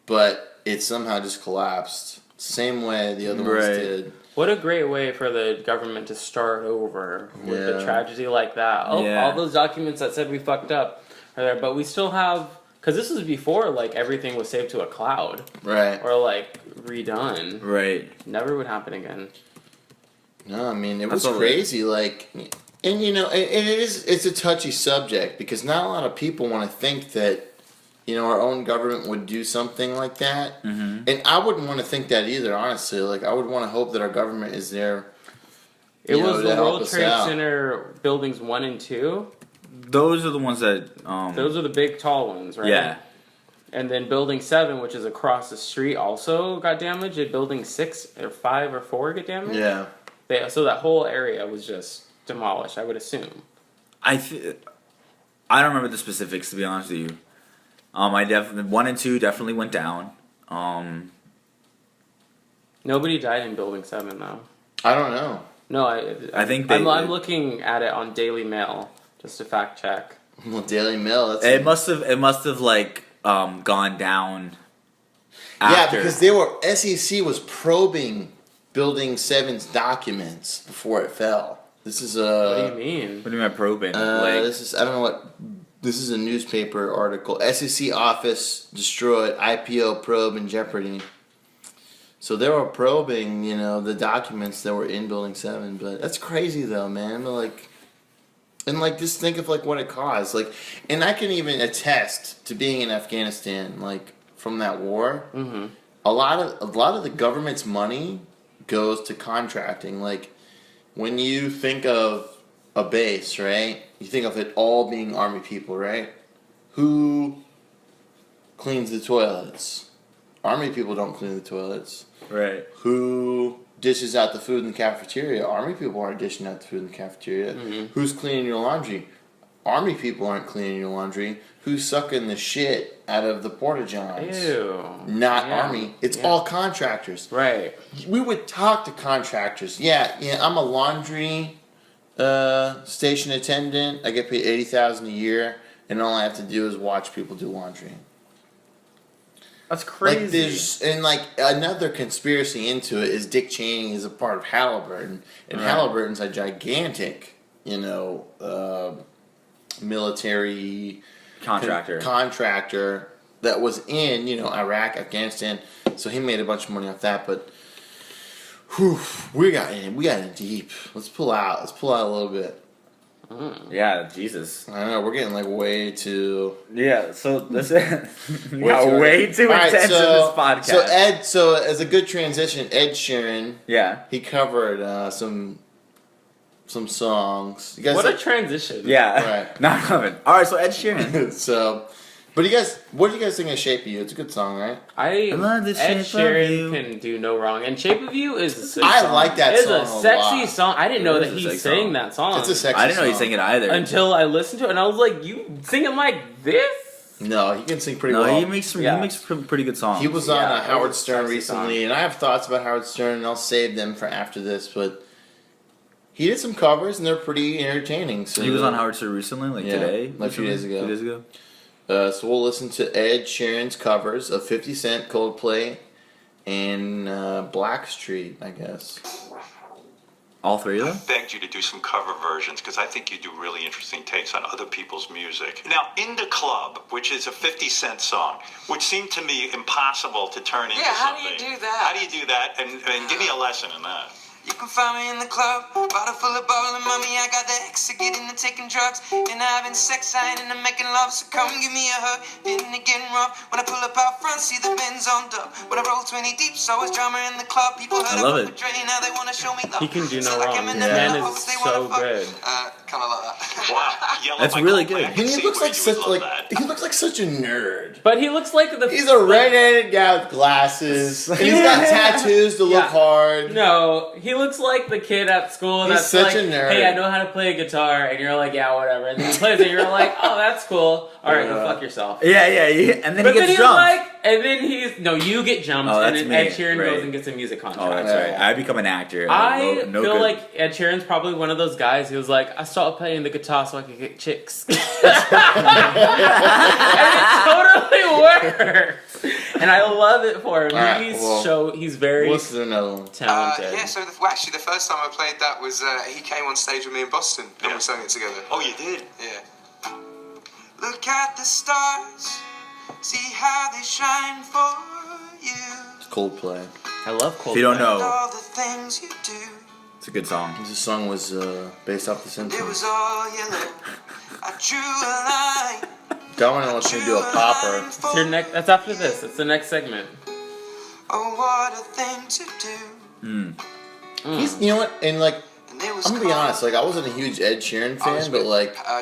But it somehow just collapsed. Same way the other ones did. What a great way for the government to start over with a tragedy like that. Oh, all those documents that said we fucked up are there, but we still have... Because this was before, like, everything was saved to a cloud. Right. Or, like, redone. Right. Never would happen again. No, I mean, it was crazy. Like, and, you know, it's a touchy subject because not a lot of people want to think that, you know, our own government would do something like that. Mm-hmm. And I wouldn't want to think that either, honestly. Like, I would want to hope that our government is there. It was the World Trade Center buildings 1 and 2. Those are the ones that... those are the big, tall ones, right? Yeah. And then Building 7, which is across the street, also got damaged. Did Building 6 or 5 or 4 get damaged? Yeah. So that whole area was just demolished, I would assume. I don't remember the specifics, to be honest with you. I definitely 1 and 2 definitely went down. Nobody died in Building 7, though. I don't know. No, I think I'm looking at it on Daily Mail just to fact check. Well, Daily Mail. It must have like gone down. Yeah, After. because SEC was probing Building 7's documents before it fell. This is What do you mean? What do you mean by probing? This is I don't know what. This is a newspaper article. SEC office destroyed. IPO probe in jeopardy. So they were probing, the documents that were in Building 7. But that's crazy, though, man. Just think of what it caused. And I can even attest to being in Afghanistan, from that war. Mm-hmm. A lot of the government's money goes to contracting. When you think of a base, right? You think of it all being army people, right? Who cleans the toilets? Army people don't clean the toilets. Right. Who dishes out the food in the cafeteria? Army people aren't dishing out the food in the cafeteria. Mm-hmm. Who's cleaning your laundry? Army people aren't cleaning your laundry. Who's sucking the shit out of the porta-johns? Ew. Not Army. It's all contractors. Right. We would talk to contractors. Yeah, I'm a laundry station attendant. I get paid $80,000 a year, and all I have to do is watch people do laundry. That's crazy. Another conspiracy into it is Dick Cheney is a part of Halliburton, and Halliburton's a gigantic, military contractor that was in, Iraq, Afghanistan. So he made a bunch of money off that, but we got in deep. Let's pull out a little bit. Yeah, Jesus. I don't know, we're getting way too... Yeah, so this we got way too intense in this podcast. So as a good transition, Ed Sheeran, he covered some songs. You guys what a transition. Yeah. Right. Not coming. Alright, so Ed Sheeran. But what do you guys think of Shape of You? It's a good song, right? I love the Ed Shape Sheeran of You. Can do no wrong. And Shape of You is a sick I song. like that It's song a sexy lot. song. I didn't know that It is he a sick sang song. that song. It's a sexy I didn't know song. he sang it either. Until I listened to it, and I was like, you singing like this? No, he can sing pretty well. he makes pretty good songs. He was on Howard it's a Stern sexy recently, song. and I have thoughts about Howard Stern, and I'll save them for after this, but he did some covers, and they're pretty entertaining. So he was on Howard Stern recently, today? a few days ago. 2 days ago. So we'll listen to Ed Sheeran's covers of 50 Cent, Coldplay, and Blackstreet, I guess. All three of them? I begged you to do some cover versions because I think you do really interesting takes on other people's music. Now, In the Club, which is a 50 Cent song, which seemed to me impossible to turn into how do something. you do that? How do you do that? And give me a lesson in that. You can find me in the club, bottle full of ballin', mommy. I got the X to get into taking drugs, and having sex, I ain't into making love. So come give me a hug, hitting it getting rough. When I pull up out front, see the Benz on dub. When I roll 20 deep, so it's drama in the club. People heard love up it. with Dre, now they wanna show me love. He can do no So like wrong. Eminem This man and the is Hooks, they so wanna fuck. good. Kinda like that. Wow. Yellow That's by really Coldplay. good. I can And he see looks where like you would such love that. he looks like such a nerd. But he looks like the... He's a redheaded guy with glasses. And he's got tattoos to look hard. No, he looks like the kid at school He's that's such like, a nerd. hey, I know how to play a guitar, and you're like, yeah, whatever. And then he plays it, and you're like, oh, that's cool. All right, go fuck yourself. Yeah. And then But he then gets he's jumped. like, and then you get jumped, Oh, and that's then me, Ed Sheeran right. goes and gets a music contract. Oh, that's right. I become an actor. I No feel good. like Ed Sheeran's probably one of those guys who was like, I started playing the guitar so I could get chicks. And it totally works. And I love it for him. All right, He's very What's another one? talented. So actually the first time I played that was he came on stage with me in Boston and we sang it together. Oh, you did? Yeah. Look at the stars, see how they shine for you. It's Coldplay. I love Coldplay. If you don't And know, all the things you do, it's a good song. This song was based off The it was Simpsons. all yellow. I drew a line. Domino wants me to do a popper. It's your next. That's after this. It's the next segment. Oh, what a thing to do. He's, you know what? And And it was I'm gonna be honest. I wasn't a huge Ed Sheeran fan, but do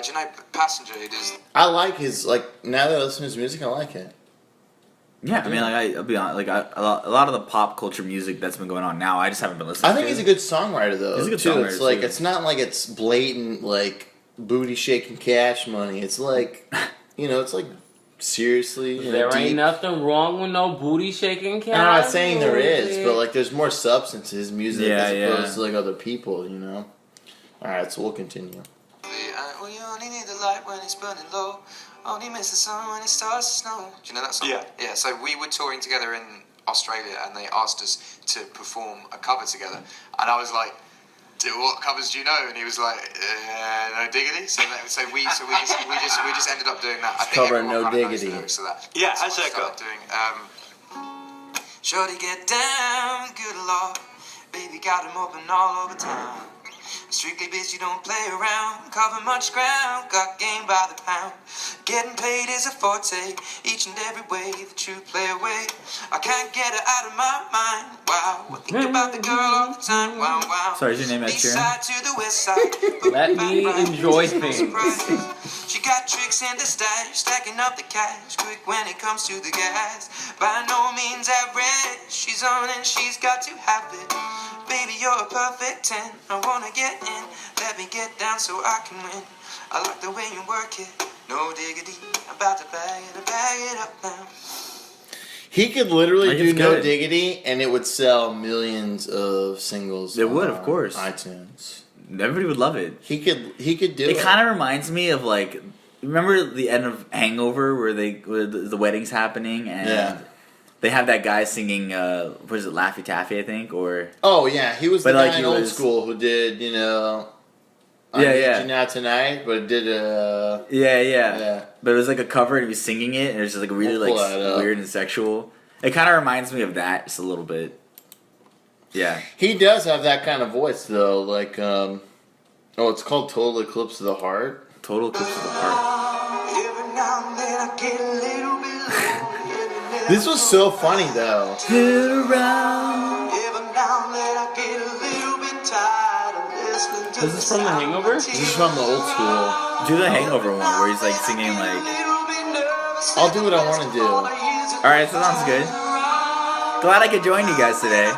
you know Passenger? It is. I like his now that I listen to his music, I like it. Yeah, I mean, like I'll be honest, like a lot of the pop culture music that's been going on now, I just haven't been listening. I think he's a good songwriter though. He's a good too. songwriter, It's like too. it's not like it's blatant like booty shaking Cash Money. It's like it's like seriously. There ain't deep. nothing wrong with no booty shaking Cash. I'm not saying there is, but like there's more substance to his music as opposed to like other people. All right, so we'll continue. Well, you only need the light when it's burning low. Only miss the sun when it starts to snow. Do you know that song? Yeah. Yeah, so we were touring together in Australia and they asked us to perform a cover together. And I was like, what covers do you know? And he was like, No Diggity. So we just ended up doing that. I think Cover everyone No kinda knows the Diggity. lyrics to that. Yeah, That's how's what that I go? started doing. Shorty get down, good lord. Baby got him open all over town. Strictly bitch, you don't play around. Cover much ground, got game by the pound. Getting paid is a forte, each and every way the true play away. I can't get her out of my mind. Wow, I think about the girl all the time. Wow, wow. Sorry, is your name Ed East Sheeran? side to the west side. Let me enjoy things. She got tricks in the stash, stacking up the cash, quick when it comes to the gas. By no means average, she's on and she's got to have it. Baby, you're a perfect 10. I wanna get in, let me get down so I can win. I like the way you work it, no diggity. I'm about to bag it up now. He could literally Like, do it's No good. Diggity, and it would sell millions of singles. It would, on of course. iTunes. Everybody would love it. He could do it. It kind of reminds me of like, remember the end of Hangover where the wedding's happening and Yeah. they have that guy singing what is it, Laffy Taffy, I think, or Oh yeah, he was the But, like, guy in he Old was- School who did I Yeah, Need yeah. You Now Tonight, but did yeah. But it was like a cover and he was singing it and it was just like really We'll pull that up. weird and sexual. It kind of reminds me of that just a little bit. Yeah. He does have that kind of voice though, like it's called Total Eclipse of the Heart. Total Eclipse of the Heart. Every now and then I get a little bit low. This was so funny though. Get around. Every now and then I get a little bit tired of listening to Is this from The Hangover? This is from the Old School. Do the Hangover one where he's like singing like. I'll do what I want to do. All right, so that sounds good. Glad I could join you guys today.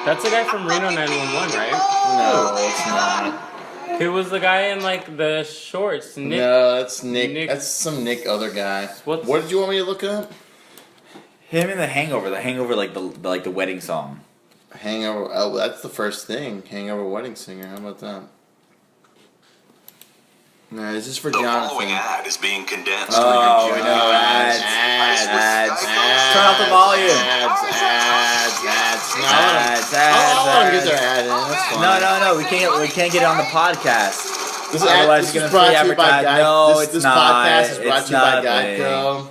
That's the guy from Reno 911, right? No, it's not. Who was the guy in like the shorts? Nick. No, that's Nick. Nick- That's some Nick other guy. What's- What did you want me to look up? Him in the Hangover like the wedding song. Hangover. Oh, that's the first thing. Hangover Wedding Singer. How about that? No, this is for The following Jonathan. ad is being condensed. Oh, we know ads. Turn off the volume. Ads. No, I'll let them get their ad in. That's fine. No. We can't get it on the podcast. This Otherwise, is you're gonna brought free to you by advertise. Guy. No, this it's not. podcast is brought It's to you by nothing. Geico.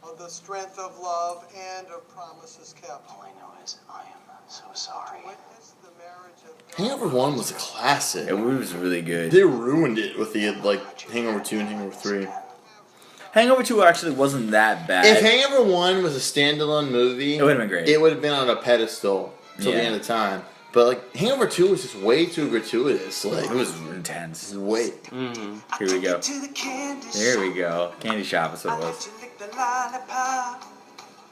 Of the strength of love and of promises kept. All I know is I am so sorry. Witness the marriage of Hangover 1 was a classic. It was really good. They ruined it with the Hangover 2 and Hangover 3. Hangover 2 actually wasn't that bad. If Hangover 1 was a standalone movie, It would've been great. It would have been on a pedestal till the Yeah. end of time. But Hangover 2 was just way too gratuitous. It was intense. Wait. Here we go. There we go. Candy shop is what it was.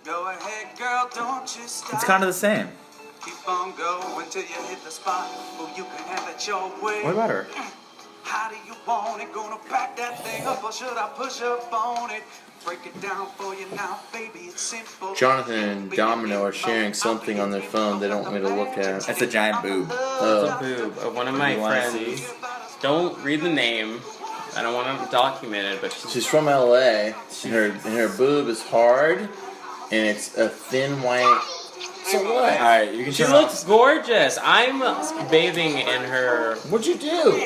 Go ahead, girl, don't you stop. It's kind of the same. Keep on going till you hit the spot. Oh, you can have it your way. What about her? How do you want it? Gonna back that thing up or should I push up on it? Break it down for you now, baby. It's simple. Jonathan and Domino are sharing something on their phone they don't want me to look at. That's a giant boob. Oh. Boob of one of my You wanna friends. Don't read the name. I don't want to document it, but She's from LA, and her boob is hard, and it's a thin white. So what? Alright, you can she turn looks gorgeous. I'm bathing in her What'd you do?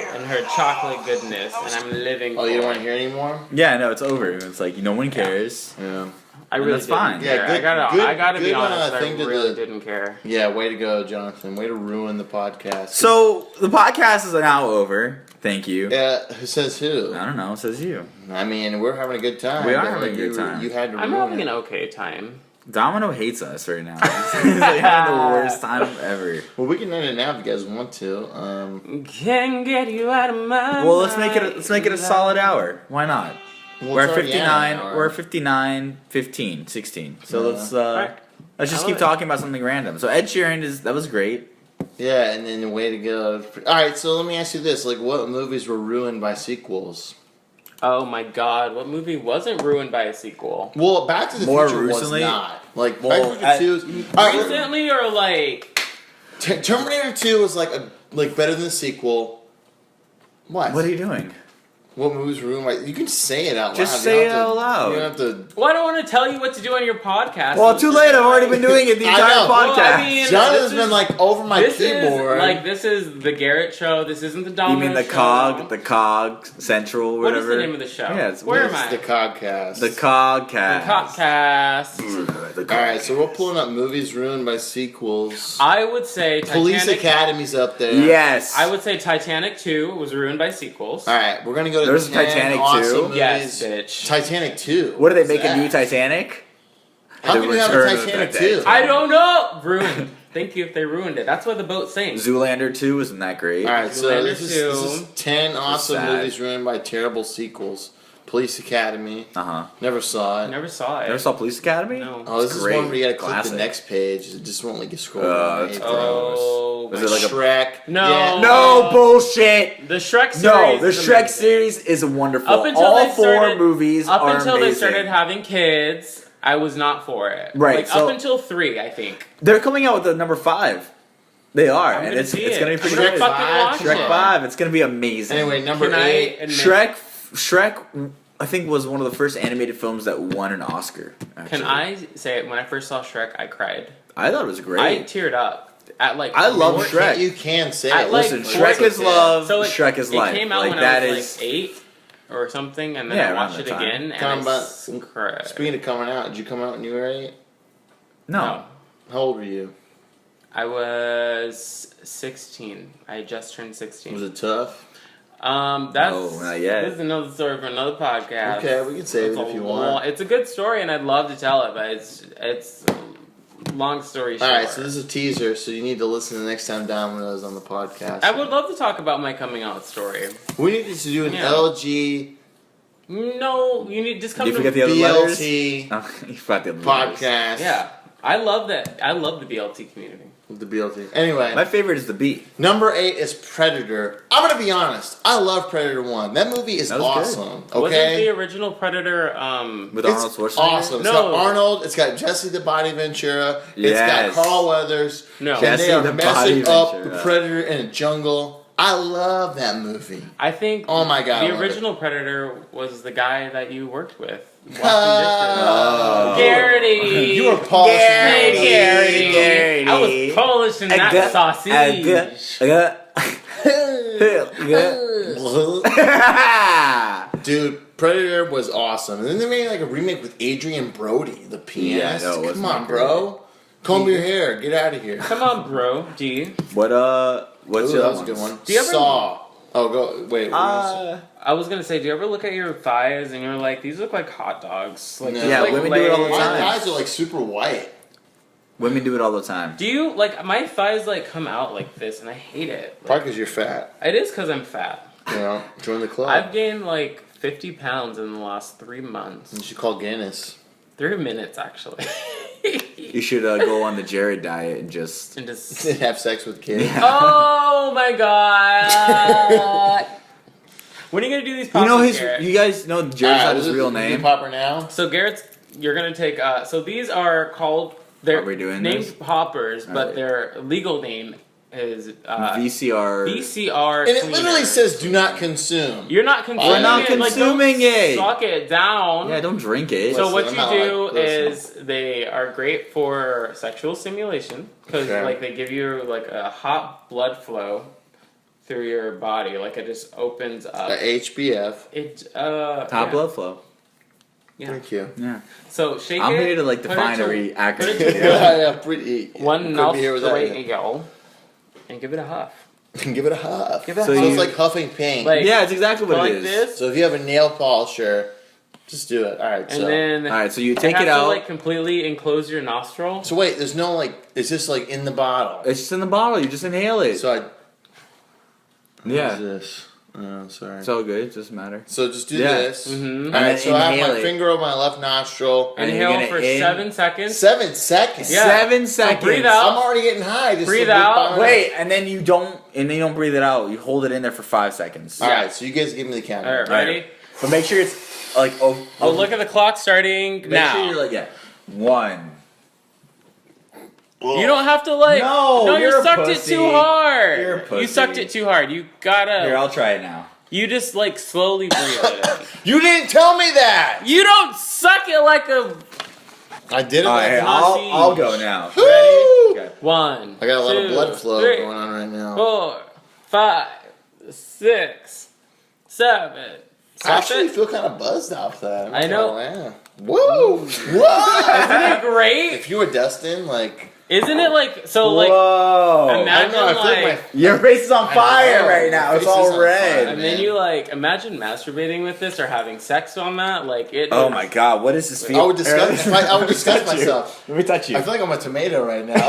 chocolate goodness, and I'm living. Oh, you don't for want to it. hear anymore? Yeah, no, it's over. It's like no one cares. Yeah. I And really that's didn't fine. care. Yeah, good- I gotta good, be honest. I thing to really the- didn't care. Yeah, way to go, Jonathan. Way to ruin the podcast. So the podcast is now over. Thank you. Yeah, who says who? I don't know. It says you. I mean, we're having a good time. We are but, having a good time. You had to I'm ruin having it. an okay time. Domino hates us right now. He's like having the worst time ever. Well, we can end it now if you guys want to. Can't get you out of my Well, let's make it a solid hour. Why not? Well, We're it's at already 59. an hour. We're at 59, 15, 16. So Yeah. let's Alright. let's just I keep love it. talking about something random. So Ed Sheeran that was great. Yeah, and then the way to go. All right, so let me ask you this: like, what movies were ruined by sequels? Oh my god, what movie wasn't ruined by a sequel? Well, Back to the More Future recently? was not. Like, Well, Back to the Future 2 is... All right, Recently or like Terminator 2 was like better than the sequel. What? What are you doing? What movies were ruined by... You can say it out loud. Just You say don't it have to- out loud. You don't have to... well, I don't want to tell you what to do on your podcast. Well, too late. I've already been doing it the I entire know. podcast. Well, I mean, Jonathan's this been is- like over my keyboard. This is the Garrett show. This isn't the you Domino mean the show. Cog Central, What is whatever. the name of the show? Yeah, it's Where It's am I? the CogCast. The CogCast. CogCast. The Alright, so we're pulling up movies ruined by sequels. I would say Police Titanic. Academy's up there. Yes. I would say Titanic 2 was ruined by sequels. Alright, we're gonna go to There's 10 Titanic awesome 2? movies. Yes, bitch. Titanic 2. What do they What's make a that? new Titanic? How The can you have a Return of the Titanic Titanic. 2? I don't know. Ruined. Thank you. They ruined it. That's why the boat sank. Zoolander 2 isn't that great. Alright, so Zoolander this is 2. 10 awesome sad. movies ruined by terrible sequels. Police Academy. Uh-huh. Never saw I it. never saw it. Never saw Police Academy? No. Oh, this It's is great. one where you gotta click Classic. the next page. It just won't let you scroll Oh, down. that's Eight Oh, Was my it like a- Shrek. No. Yeah. No bullshit! The Shrek series. No, the is Shrek amazing. series is wonderful. Up until All they four started- movies Up are until amazing. they started having kids, I was not for it. Right, Like, so- up until 3, I think. They're coming out with the number 5. They are, I'm and gonna it's see gonna be it. pretty I'm gonna good. fucking watch Shrek it. 5, it's gonna be amazing. Anyway, number Can I 8. admit- Shrek, I think, was one of the first animated films that won an Oscar. Actually. Can I say it? When I first saw Shrek, I cried. I thought it was I great. teared up. At like I love four- Shrek. You can say I it. like- Listen, four- Shrek is love. So Shrek is life. It came out like when that I was is. like 8 or something, and then Yeah, I around watched it that time. again, and Talking I about- cried. Speaking of coming out, did you come out when you were 8? No. How old were you? I was 16. I had just turned 16. Was it tough? That's No, not yet. This is another story for another podcast. Okay, we can save It's it a if you long- want. It's a good story, and I'd love to tell it, but it's long story short. Alright, so this is a teaser, so you need to listen the next time Domino's on the podcast. I would love to talk about my coming out story. We need to do an Yeah. LG No, you need just come Did you to forget the other letters? BLT Oh, you forgot the other letters. podcast. Yeah, I love that. I love the BLT community. With the BLT. Anyway, My favorite is the B. number 8 is Predator. I'm gonna be honest. I love Predator 1. That movie is That was awesome. Wasn't Okay? the original Predator? With It's Arnold Schwarzenegger? awesome. It's No. got Arnold. It's got Jesse the Body Ventura. Yes. It's got Carl Weathers. No. And Jesse they are the messing Body up Ventura. the Predator in a jungle. I love that movie. I think. Oh my God, I The love original Predator was the guy that you worked with. Oh. Garrity. You were polishing Hey, that Garrity. I was polishing that sausage. Dude, Predator was awesome. And then they made like a remake with Adrian Brody, the pianist. Yeah, no, it wasn't Come on, that bro. Comb your hair. Get out of here. Come on, bro. D. What's Ooh, your that was a good one. Do you ever- Saw. Oh, go. Wait. what was it? I was gonna say, do you ever look at your thighs and you're like, these look like hot dogs? Like, No. these Yeah, like women do it all the legs. My time. thighs are like super white. Women do it all the time. Do you like my thighs like come out like this, and I hate it. Like, Probably because you're fat. it is because I'm fat. You know, join the club. I've gained like 50 pounds in the last 3 months. You should call Guinness. 3 minutes actually. You should go on the Jared diet and just. And just Have sex with kids. Yeah. oh my god! When are you gonna do these? You know poppers, his. Garrett? You guys know Jared's not his real name. Popper now. So Garrett's, you're gonna take. So these are called. They're Are we doing named this? poppers, but Alright. their legal name is VCR. VCR. And it cleaner. literally says "Do not consume." You're not consuming We're not it. Like, don't consuming it. Suck it down. Yeah, don't drink it. So Listen, what I'm you not do like- listen. is they are great for sexual stimulation because Okay. like they give you like a hot blood flow through your body, like it just opens up. HBF. It Top yeah. blood flow. Yeah. Thank you. Yeah. So shake it. I'm here to like put it define to- or react. put it Yeah, to yeah, pretty. one couldn't be here without you. nostril and give it a huff. Give it a huff. Give it a so huff. it's like huffing paint. Like- Yeah, it's exactly what Go it like is. this. so if you have a nail polisher, just do it. All right. And So then All right, so you you take have it to out. like completely enclose your nostril. so wait, there's no like. It's just like in the bottle. It's just in the bottle. You just inhale it. So I. What is yeah, this? Oh, sorry. it's all good. It doesn't matter. So just do Yeah. this. Mhm. All right. And So I have inhale my it. finger on my left nostril. And you're Inhale gonna for in- 7 seconds. 7 seconds. Yeah. 7 seconds. breathe out. I'm already getting high. Just Breathe to look out. behind. Wait, and then you don't breathe it out. You hold it in there for 5 seconds. All right. So you guys give me the count. All right, All right. ready? But make sure it's like We'll look at the clock starting Make now. sure you're like 1. You don't have to like. No, you you're a sucked pussy. it too hard. You're a You pussy. sucked it too hard. You gotta. Here, I'll try it now. You just like slowly breathe it in. You didn't tell me that. You don't suck it like a. I did it. All right, like here, a- I'll go now. Ready? Okay. 1. I got a lot of 2, blood flow 3, going on right now. 4, 5, 6, 7. I Stop actually it. feel kind of buzzed off that. I know. Yeah. Woo! Whoa! Isn't it great? If you were Dustin, like, Isn't it like so? Like Whoa! I imagine don't know. I feel like. like Your face is on I fire know, right my now. It's face is all on red. fire. And then you like imagine masturbating with this or having sex on that, like it. Oh my god, what is this I feel? would disgust. I would disgust Touch you. myself. Let me touch you. I feel like I'm a tomato right now.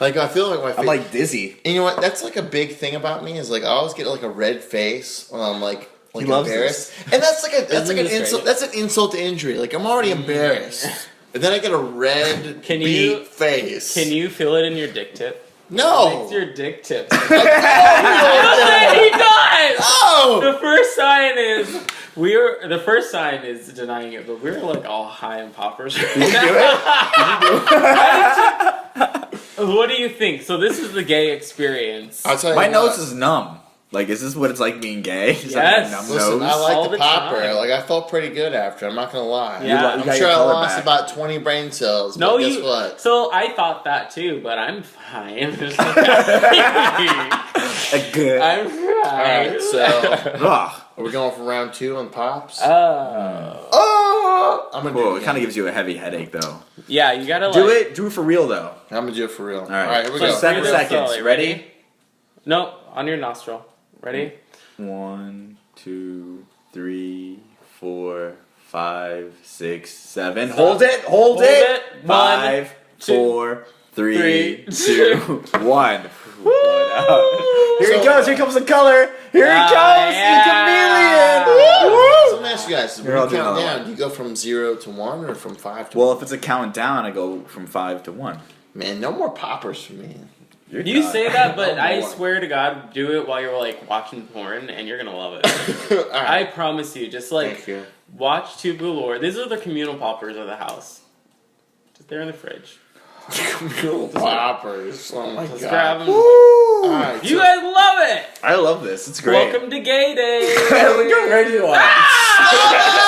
Like I feel like my face. I'm like dizzy. And you know what? That's like a big thing about me is like I always get like a red face when I'm like He loves embarrassed, and that's like an Isn't this insult. great? That's an insult to injury. Like I'm already embarrassed, and then I get a red Can beat you- face. Can you feel it in your dick tip? No. It's your dick tip. Oh! He does. Oh! The first sign is the first sign is denying it, but we're like all high in poppers. Right now. What do you think? So this is the gay experience. I'll tell you My what. nose is numb. Like, is this what it's like being gay? Just having Yes. a numb Listen, nose? I like All the the popper. time. Like I felt pretty good after. I'm not gonna lie. Yeah. I'm You got sure your I color lost back. about 20 brain cells. No, but guess you. what? So I thought that too, but I'm fine. Good. I'm fine. All right, so Ugh. are we going for round 2 on pops? Oh. I'm gonna do Whoa, it it kind of again. gives you a heavy headache, though. Yeah, you gotta Do like, it. Do it for real, though. I'm gonna do it for real. All right. All right, here we So go. 7 breathe in seconds. slowly. Ready? No, on your nostril. Ready? 1, 2, 3, 4, 5, 6, 7. Hold it. Hold Hold it. it. 5, 4, 3, three, 2, 1. Woo! Here he goes. Here comes the color. Here he Ah, comes. yeah. The chameleon. So let me ask you guys: when Here, you I'll do count another down, one. do you go from 0 to 1 or from 5 to Well, 1? if it's a count down, I go from 5 to 1. Man, no more poppers for me. You're You done. say that, but No I more. swear to God, do it while you're like watching porn, and you're gonna love it. All I right. promise you. Just Thank like you. watch Two Galore. These are the communal poppers of the house. Just they're in the fridge. Poppers. Oh my Just god. grab them. All right. You so- guys love it. I love this. It's great. Welcome to Gay Day. Look how ready you are. Ah,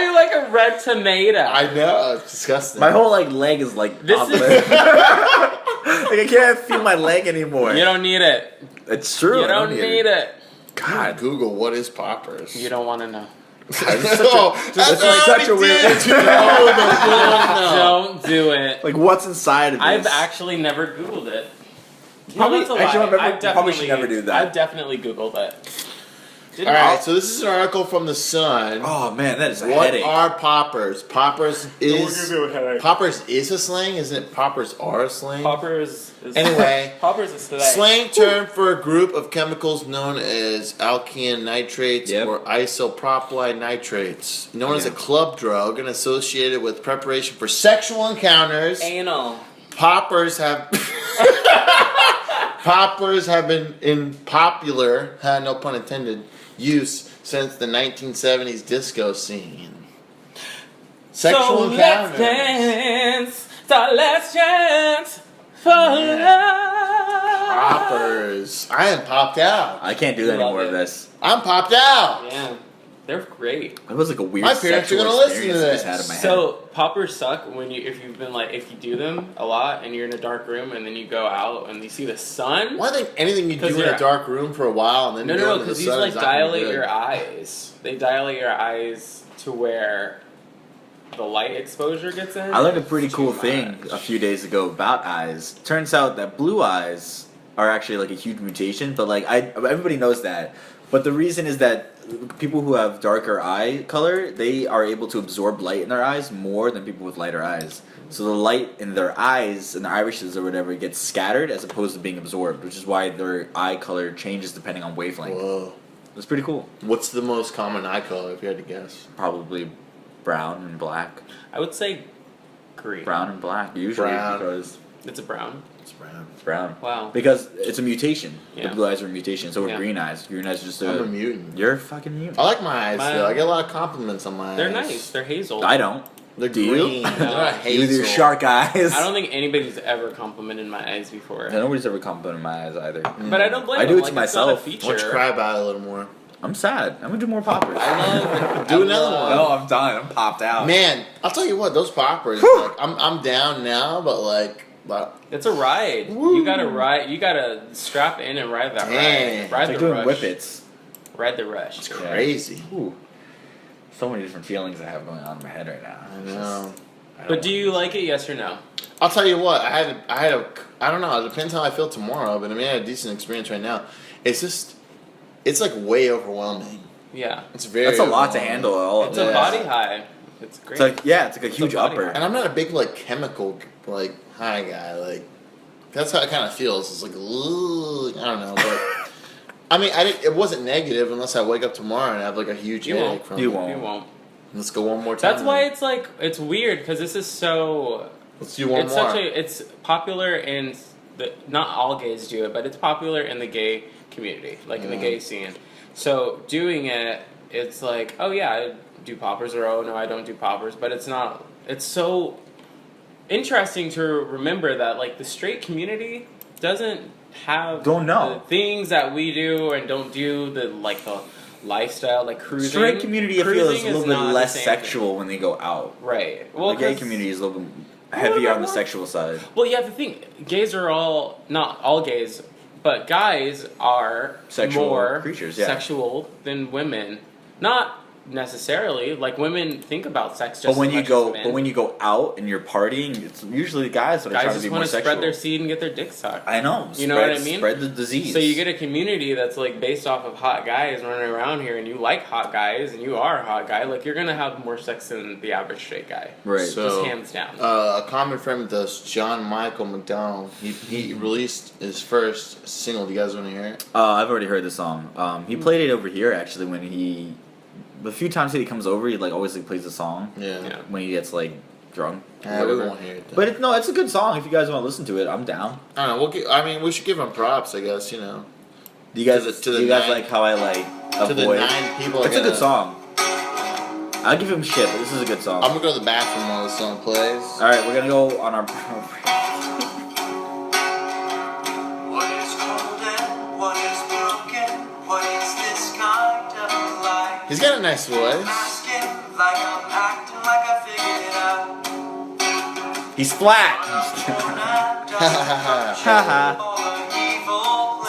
you're like a red tomato. I know. It's disgusting. My whole leg is like This up. is- Like I can't feel my leg anymore. You don't need it. It's true. You I don't need it. God, Google what is poppers. You don't want to know. That's such a weird- Don't do it. Like what's inside of this? I've actually never Googled it. Probably- that's a actually, lie. remember- I've probably should never do that. I've definitely Googled it. All right, so this is an article from the Sun. Oh man, that is a What headache. are poppers? Poppers is headache. poppers is a slang, isn't it? Poppers are a slang. Poppers is Anyway, Poppers is today. slang term for a group of chemicals known as alkene nitrates Yep. or isopropyl nitrates, known as a club drug and associated with preparation for sexual encounters. Anal. Poppers have poppers have been in popular, no pun intended, use since the 1970s disco scene. Sexual So let's encounters. dance. It's our last chance for love. Poppers. I am popped out. I can't do that Love anymore it. of this. I'm popped out. Yeah. They're great. It was like a weird. My parents are sexual gonna listen to experience I this. just had in my head. So poppers suck when if you do them a lot and you're in a dark room and then you go out and you see the sun. Well, I think anything you do 'Cause in you're- a dark room for a while and then No, go into the because these sun like is not gonna be dilate good. your eyes. They dilate your eyes to where the light exposure gets in. I learned a pretty Too cool much. thing a few days ago about eyes. Turns out that blue eyes are actually like a huge mutation, but like everybody knows that. But the reason is that people who have darker eye color, they are able to absorb light in their eyes more than people with lighter eyes. So the light in their eyes and the irises or whatever gets scattered as opposed to being absorbed, which is why their eye color changes depending on wavelength. Whoa. It's pretty cool. What's the most common eye color if you had to guess? Probably brown and black. I would say green. Brown and black usually Brown. because It's a brown. It's brown. it's brown. Wow. Because it's a mutation. Yeah. The blue eyes are a mutation. So are Yeah. green eyes. Green eyes are just I'm a mutant. You're a fucking mutant. I like my eyes My- though. I get a lot of compliments on my They're eyes. nice. They're hazel. I don't. They're Do you? green. They're not You with hazel. your shark eyes. I don't think anybody's ever complimented my eyes before. Yeah, nobody's ever complimented my eyes either. But I don't blame I them. do it to like, it's not a myself. feature. Why don't you cry about it a little more? I'm sad. I'm gonna do more poppers. I love. Do I another love- one. No, I'm done. I'm popped out. Man, I'll tell you what, those poppers, like, I'm down now, but like, It's a ride. Woo. You gotta ride. You gotta strap in and ride that Dang. ride. Ride It's like the doing rush. whippets. Ride the rush. it's crazy. Ooh. So many different feelings I have going on in my head right now. I know. But do you like it? Yes or no? I'll tell you what, I don't know, it depends how I feel tomorrow, but I mean, I had a decent experience right now. It's just, it's like way overwhelming. Yeah. It's very That's a lot to overwhelming. handle all It's of a it. body high. It's great. It's like it's like a It's huge a body upper. high. And I'm not a big, like, chemical, like, high guy, like, that's how it kind of feels. It's like, ooh, I don't know, but, I mean, it wasn't negative unless I wake up tomorrow and have, like, a huge You headache won't. from You it. won't. You won't. Let's go one more time. That's why it's like it's weird because this is so. Let's do one It's more. it's popular in the not all gays do it, but it's popular in the gay community, like in the gay scene. So doing it, it's like, oh yeah, I do poppers, or oh no, I don't do poppers. But it's not. It's so interesting to remember that like the straight community doesn't have Don't know. the things that we do and don't do the lifestyle like cruising. Straight community, I feel, is Cruising a little bit not the less same sexual when they go out. thing. Right. Well, The gay 'cause- community is a little bit heavier on the sexual side. Well, yeah, the thing, gays are all, not all gays, but guys are Sexual more creatures, yeah. sexual than women. Not necessarily, like women think about sex just But when as you much go, as men. but when you go out and you're partying, it's usually the guys that are guys trying to just be more want to sexual. spread their seed and get their dick sucked. I know. You know what I Spread- mean? Spread the disease. So you get a community that's like based off of hot guys running around here, and you like hot guys, and you are a hot guy. Like you're gonna have more sex than the average straight guy, right. So- just hands down. A common friend with us, John Michael McDonald, he released his first single. Do you guys want to hear it? I've already heard the song. He played it over here actually when the few times that he comes over, he like always like plays the song Yeah. Yeah. when he gets like drunk. or We whatever. won't hear it. Then. But it's a good song. If you guys want to listen to it, I'm down. I don't know. I mean, we should give him props. I guess you know. Do you guys To the do you guys 9 like how I like To the avoid? 9 people. It's a good song. I'll give him shit, but this is a good song. I'm gonna go to the bathroom while the song plays. All right, we're gonna go on our. What is cold and what is broken? What is this kind of life? He's got a nice voice. Asking like I'm acting like I figured it out. He's flat.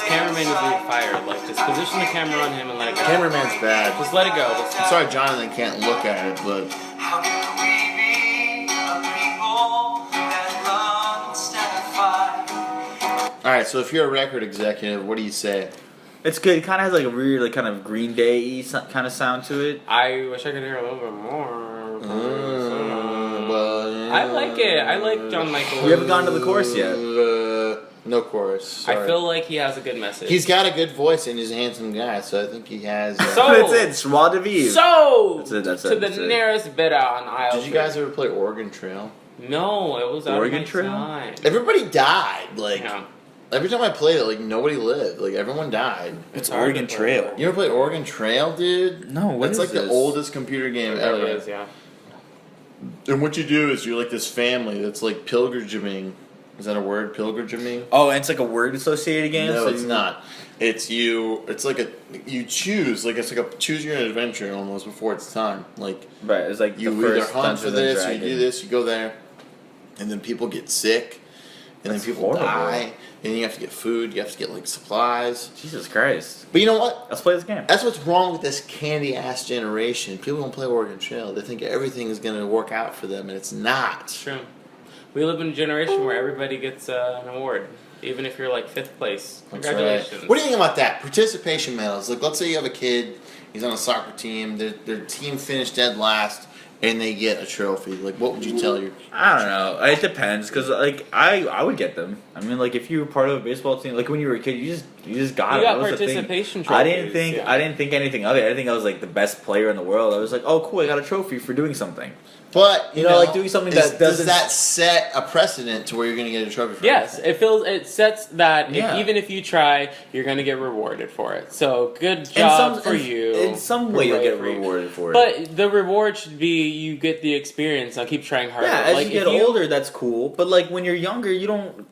Cameraman is being fired. Like just position the camera on him and let it go. Cameraman's bad. Just let it go. Just I'm sorry, Jonathan can't look at it, but How can we be a people that love instead of fight? all right. So if you're a record executive, what do you say? It's good. It kind of has like a weird, like kind of Green Day kind of sound to it. I wish I could hear a little bit more. Well, I like it. I like John Michael. We haven't gone to the chorus yet. No chorus. I Sorry. feel like he has a good message. He's got a good voice and he's a handsome guy, so I think he has. So- That's it. Joie de vivre. so That's it, that's to it, the that's it. nearest bit on aisle. Did you guys ever play Oregon Trail? No, it was out Oregon of my Trail? time. Everybody died. Like Yeah. every time I played it, like nobody lived. Like everyone died. It's hard Oregon to play. Trail. You ever played Oregon Trail, dude? No, what That's is like the this? oldest computer game It ever. really is, yeah. And what you do is you're like this family that's like pilgrimaging Is that a word? Pilgrimaging? Oh, and it's like a word associated game? No, so it's not. It's you. It's like you choose. Like it's like a choose your own adventure almost before it's time. Like Right, it's like you the either first hunt for Dungeons and this, or you do Dragons. this, you go there, and then people get sick, and That's then people horrible. die, and you have to get food. You have to get like supplies. Jesus Christ. But you know what? Let's play this game. That's what's wrong with this candy ass generation. People don't play Oregon Trail. They think everything is going to work out for them, and it's not. It's true. We live in a generation where everybody gets an award, even if you're like 5th place. That's Congratulations. right. What do you think about that? Participation medals. Like, let's say you have a kid, he's on a soccer team, their team finished dead last, and they get a trophy. Like, what would you tell your... I don't know. It depends, because like I would get them. I mean, like if you were part of a baseball team, like when you were a kid, you just got You it. got That was the thing. participation I didn't trophies, think anything of it. I think I was like the best player in the world. I was like, oh cool, I got a trophy for doing something. But, You know, like doing something that does doesn't- that set a precedent to where you're going to get a trophy for Yes, it sets that Yeah. even if you try, you're going to get rewarded for it. So good job for you. In some way, you'll Hooray get for you. rewarded for it. But the reward should be you get the experience. Now keep trying harder. yeah, as like, you get if older, that's cool. But like when you're younger, you don't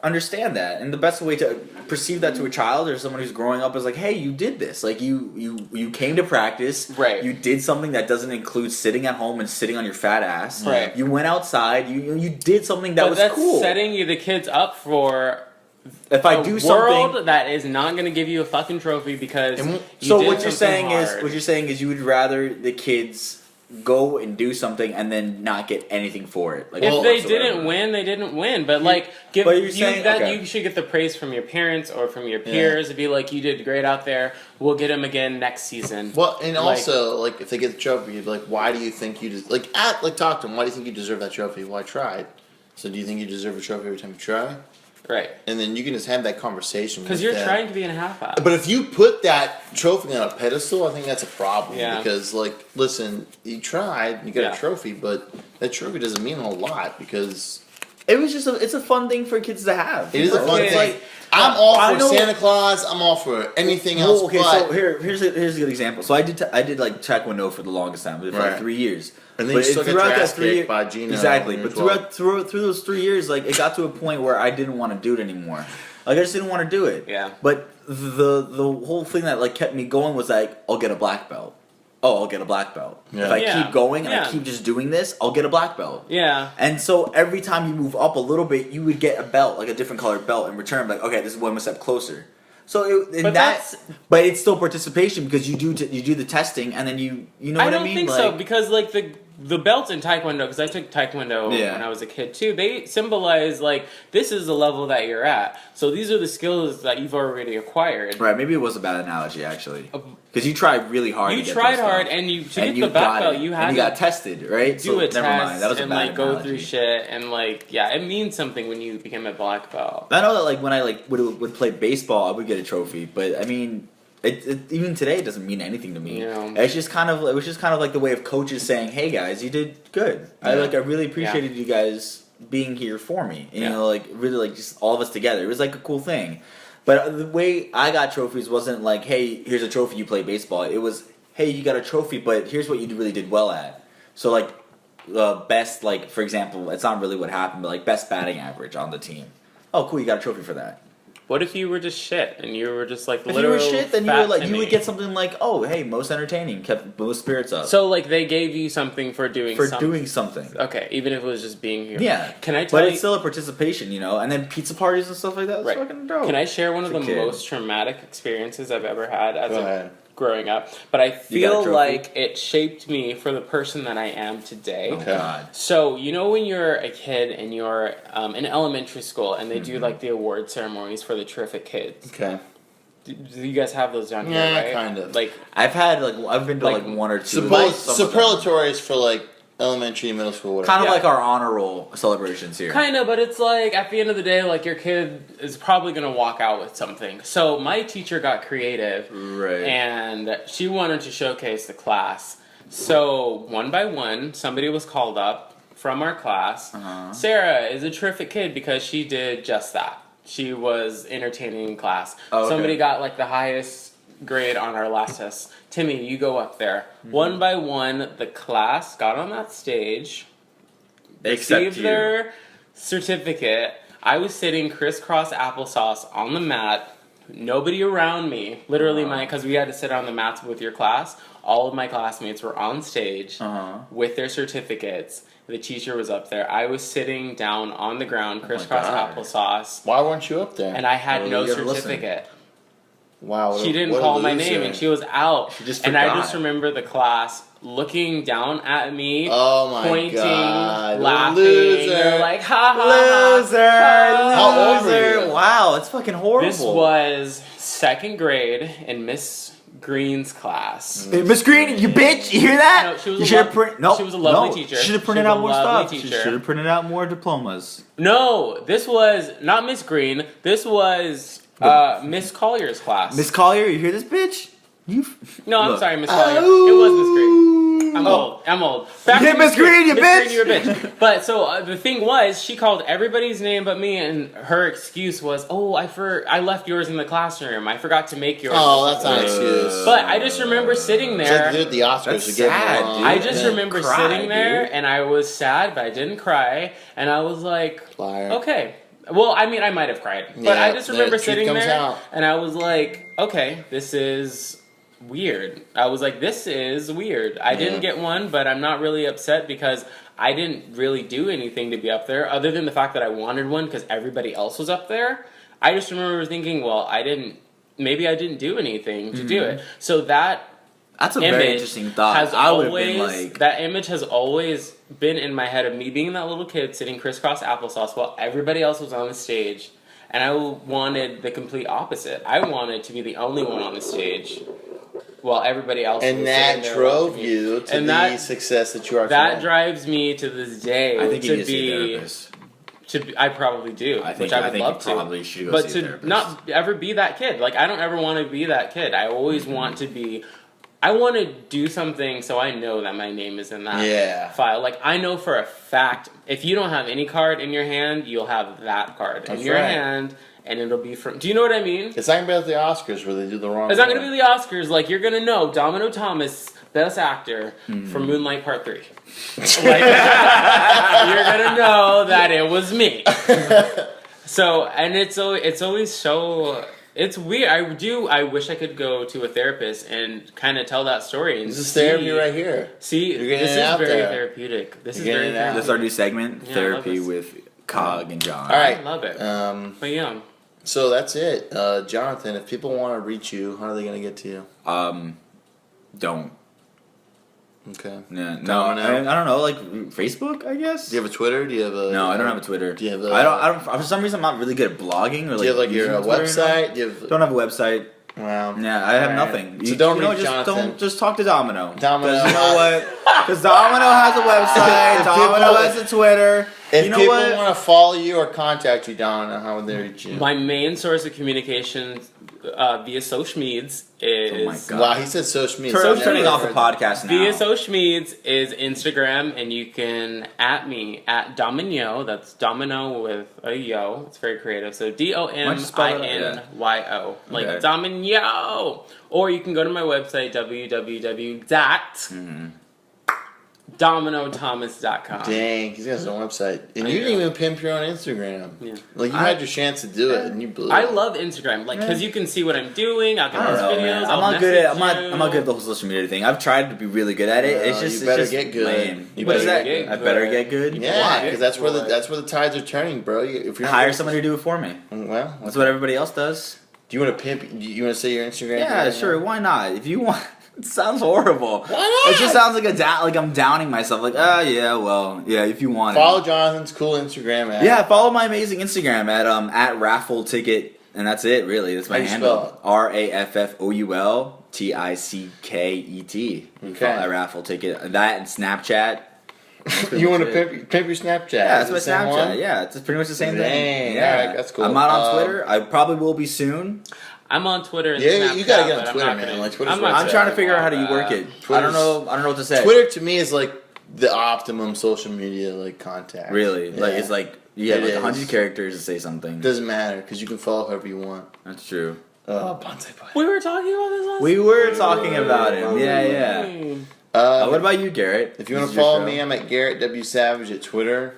understand that. And the best way to perceive that to a child or someone who's growing up is like, hey, you did this. Like you came to practice. Right. You did something that doesn't include sitting at home and sitting on your fat ass. Right. You went outside. You did something that but was that's cool. setting you the kids up for If I a do world something. that is not going to give you a fucking trophy because And you So did what you're something saying hard. is you would rather the kids go and do something and then not get anything for it. Like If they whatsoever. didn't win, they didn't win. But like, give but you're you saying- that okay. you should get the praise from your parents or from your peers. It'd be like, you did great out there. We'll get them again next season. Well, and Like- also, like, if they get the trophy, you'd be like, why do you think you... talk to them. Why do you think you deserve that trophy? Well, I tried. So do you think you deserve a trophy every time you try? Right. And then you can just have that conversation Because with you're them. trying to be in a half-ass. But if you put that trophy on a pedestal, I think that's a problem. Yeah. Because, like, listen, you tried, you got Yeah. a trophy, but that trophy doesn't mean a whole lot because It was just it's a fun thing for kids to have. it is a fun Okay. thing. I'm all I for know- Santa Claus. I'm all for anything else. Well, okay, but so here's a good example. So I did like taekwondo for the longest time, for like Right. 3 years. And then you still get throughout that ass 3 kicked year- by Gino Exactly, when but you're 12. through those 3 years, like it got to a point where I didn't want to do it anymore. Like I just didn't want to do it. Yeah. But the whole thing that like kept me going was like I'll get a black belt. Oh, I'll get a black belt. Yeah. If I Yeah. keep going and Yeah. I keep just doing this, I'll get a black belt. yeah. And so every time you move up a little bit, you would get a belt, like a different colored belt in return. Like, okay, this is one step closer. So but it's still participation because you do the testing and then you know I what I don't mean. think like, so because like the belts in Taekwondo, because I took Taekwondo Yeah. when I was a kid too. They symbolize like this is the level that you're at. So these are the skills that you've already acquired. right? Maybe it was a bad analogy actually, because you tried really hard. You to get tried this hard, stuff. and you to And get the black got belt, it. you And had you to got tested, right? do a never test mind. That was a and bad like go analogy. through shit and like yeah, it means something when you become a black belt. I know that like when I like would play baseball, I would get a trophy, but I mean. Even today, it doesn't mean anything to me. Yeah. It was just kind of like the way of coaches saying, "Hey guys, you did good. I really appreciated you guys being here for me. And, You know, like really like just all of us together. It was like a cool thing. But the way I got trophies wasn't like, "Hey, here's a trophy. You play baseball." It was, "Hey, you got a trophy, but here's what you really did well at." So like, best like for example, it's not really what happened, but like best batting average on the team. Oh, cool, you got a trophy for that. What if you were just shit and you were just like If you literal were shit, then fat you Timmy? would get something like, oh, hey, most entertaining, kept most spirits up So like they gave you something for doing for something. doing something. Okay, even if it was just being here. Yeah, Can I tell but you? it's still a participation, you know. And then pizza parties and stuff like that. It's Right. fucking dope. Can I share one of For the kids. most traumatic experiences I've ever had as Go a ahead. growing up? But I You got a feel trophy? like it shaped me for the person that I am today. Oh God. So you know when you're a kid and you're in elementary school and they do Mm-hmm. like the award ceremonies for the terrific kids. Okay. Do you guys have those down Yeah, here? Right? kind of. Like I've been to Like, like one or two. of those, some of them. Superlatories for like elementary, middle school, whatever. Kind of Yeah. like our honor roll celebrations here. kind of, but it's like at the end of the day, like your kid is probably gonna walk out with something. So my teacher got creative. Right. And she wanted to showcase the class. So one by one, somebody was called up from our class. Uh-huh. Sarah is a terrific kid because she did just that. She was entertaining in class. Oh, okay. Somebody got like the highest grade on our last test. Timmy, you go up there. Mm-hmm. One by one, the class got on that stage, Except received you. their certificate. I was sitting crisscross applesauce on the mat, nobody around me. Literally, because we had to sit on the mats with your class. All of my classmates were on stage with their certificates. The teacher was up there. I was sitting down on the ground, crisscross applesauce. Why weren't you up there? And I had no certificate. Wow. She didn't call my name, and she was out. She just and forgot. I just remember the class looking down at me, Oh my pointing, God. laughing. Loser. They're like, ha ha, Loser. ha. How old were you? Wow, it's fucking horrible. This was second grade in Miss Green's class. Hey, Miss Green, you bitch! You hear that? No, she was you a should have lo- print. No, she was a lovely teacher. She should have She printed was out a more lovely stuff. She teacher. should have printed out more diplomas. No, this was not Miss Green. This was Miss Collier's class. Miss Collier, you hear this, bitch? You. No, I'm Look. sorry, Miss Collier. It was Miss Green. I'm old. Back You hit to Miss Green, you Miss bitch! Green, you're a bitch. But so the thing was, she called everybody's name but me, and her excuse was, "Oh, I left yours in the classroom. I forgot to make yours." Oh, that's not an excuse. But I just remember sitting It's like there. they did the Oscars That's to get sad, along. dude. I just Yeah. remember Cry, sitting there, dude. and I was sad, but I didn't cry, and I was like, Liar. okay. Well, I mean, I might have cried, but Yeah, I just remember the truth sitting comes there, out. and I was like, okay, this is weird. I was like, this is weird. I didn't get one, but I'm not really upset because I didn't really do anything to be up there, other than the fact that I wanted one because everybody else was up there. I just remember thinking, well, maybe I didn't do anything to do it. So that's a very interesting thought. I would have been like, that image has always been in my head of me being that little kid sitting crisscross applesauce while everybody else was on the stage, and I wanted the complete opposite. I wanted to be the only one on the stage while everybody else was And that sitting there drove watching me. you to And the that- success that you are That today. drives me to this day I think you to need to see a be. therapist. I probably do, I think, which I would think love you to. probably should go But see a to therapist. not ever be that kid. Like, I don't ever want to be that kid. I always want to be. I want to do something so I know that my name is in that file. Like, I know for a fact, if you don't have any card in your hand, you'll have that card in your hand, and it'll be from. Do you know what I mean? It's not going to be like the Oscars where they do the wrong It's not going to be the Oscars. Like, you're going to know Domino Thomas, Best Actor for Moonlight Part 3. Like, you're going to know that it was me. So, and it's always so. It's weird. I wish I could go to a therapist and kind of tell that story. And This is therapy right here. See, You're getting this it is out very there. therapeutic. This is You're very getting it out. That's our new segment, Yeah, I Therapy love with Cog and John. All right. I love it. But yeah. So that's it. Jonathan, if people want to reach you, how are they going to get to you? Don't. Okay. Yeah, no, Domino. I don't know, like Facebook, I guess. Do you have a Twitter? Do you have a... No, I don't have a Twitter. Do you have a... I don't. For some reason, I'm not really good at blogging or like. Do you have like your using Twitter website? Do you have... Don't have a website. Wow. Yeah, I have Alright. nothing. So don't you know, reach just Jonathan. don't just talk to Domino. Domino. Because you know what? Because Domino has a website. If Domino people- has a Twitter. If you know people what? want to follow you or contact you, Donna, how would they reach you? My main source of communication via social medias is. Oh my God. Wow, he said social media. I'm I've turning never off the heard podcast now. Via social medias is Instagram, and you can at me at Domino. That's Domino with a yo. It's very creative. So Why don't you spell it out? DOMINYO, like Okay. Domino. Or you can go to my website www.dominothomas.com. Dang, he's got his own website. And I you didn't know. even pimp your own Instagram. Yeah. Like, you had your chance to do it, and you blew it. I love Instagram, like, because you can see what I'm doing. I'll get I don't those know, videos. man. I'll I'm not good at. message I'm not good at the whole social media thing. I've tried to be really good at it. It's just. you better it's just get good. lame. You What is better that? get I better good. get good. Yeah, because that's where Good. that's where the tides are turning, bro. If you're not Hire getting- somebody to do it for me. Well, That's what everybody else does. do you want to pimp? You want to say your Instagram? Yeah, right sure. now? Why not? If you want. It sounds horrible. Why not? It just sounds like like I'm downing myself. Like, yeah, well, yeah. If you want Follow Jonathan's cool Instagram it. at. Yeah, follow my amazing Instagram at Raffoul Ticket, and that's it. Really, that's my How do you spell handle. RAFFOULTICKET. Okay. At Raffoul Ticket. That and Snapchat. You want to pimp your Snapchat? Yeah, that's Is my it the same Snapchat. one? Yeah, it's pretty much the same Dang, thing. Yeah, alright, that's cool. I'm not on Twitter. I probably will be soon. I'm on Twitter and Yeah, Snapchat, you gotta get on but I'm Twitter, not man. gonna- Like, Twitter's I'm where not it's I'm trying to figure out how to work it. I don't know what to say. Twitter to me is like the optimum social media like contact. Really, like Yeah. it's like you have It like is. 100 characters to say something. Doesn't matter because you can follow whoever you want. That's true. Bonsai Boy. We were talking about this last We were talking about him. Yeah. What about you, Garrett? If you want This to is your follow show. me, I'm at Garrett W Savage at Twitter.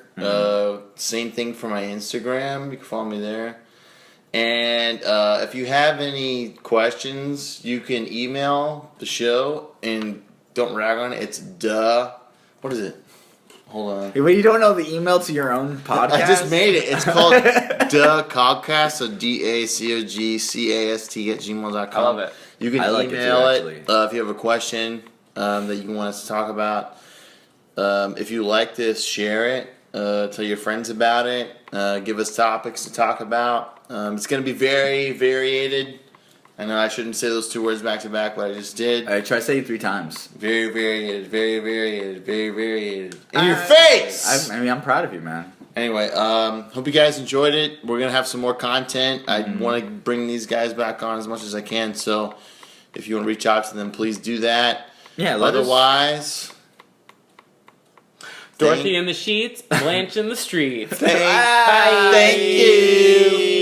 Same thing for my Instagram. You can follow me there. And if you have any questions, you can email the show and don't rag on it. It's what is it? Hold on. Hey, wait, you don't know the email to your own podcast? I just made it. It's called CogCast, so DACOGCAST at gmail.com. I love it. You can like email it too, it if you have a question that you want us to talk about. If you like this, share it. Tell your friends about it. Give us topics to talk about. It's going to be very variated. I know I shouldn't say those two words back to back, but I just did. I try to say it 3 times. Very variated, very variated, very variated. In your face! I'm proud of you, man. Anyway, hope you guys enjoyed it. We're going to have some more content. I want to bring these guys back on as much as I can, so if you want to reach out to them, please do that. Yeah, Otherwise... Dorothy in the sheets, Blanche in the streets. Thank you.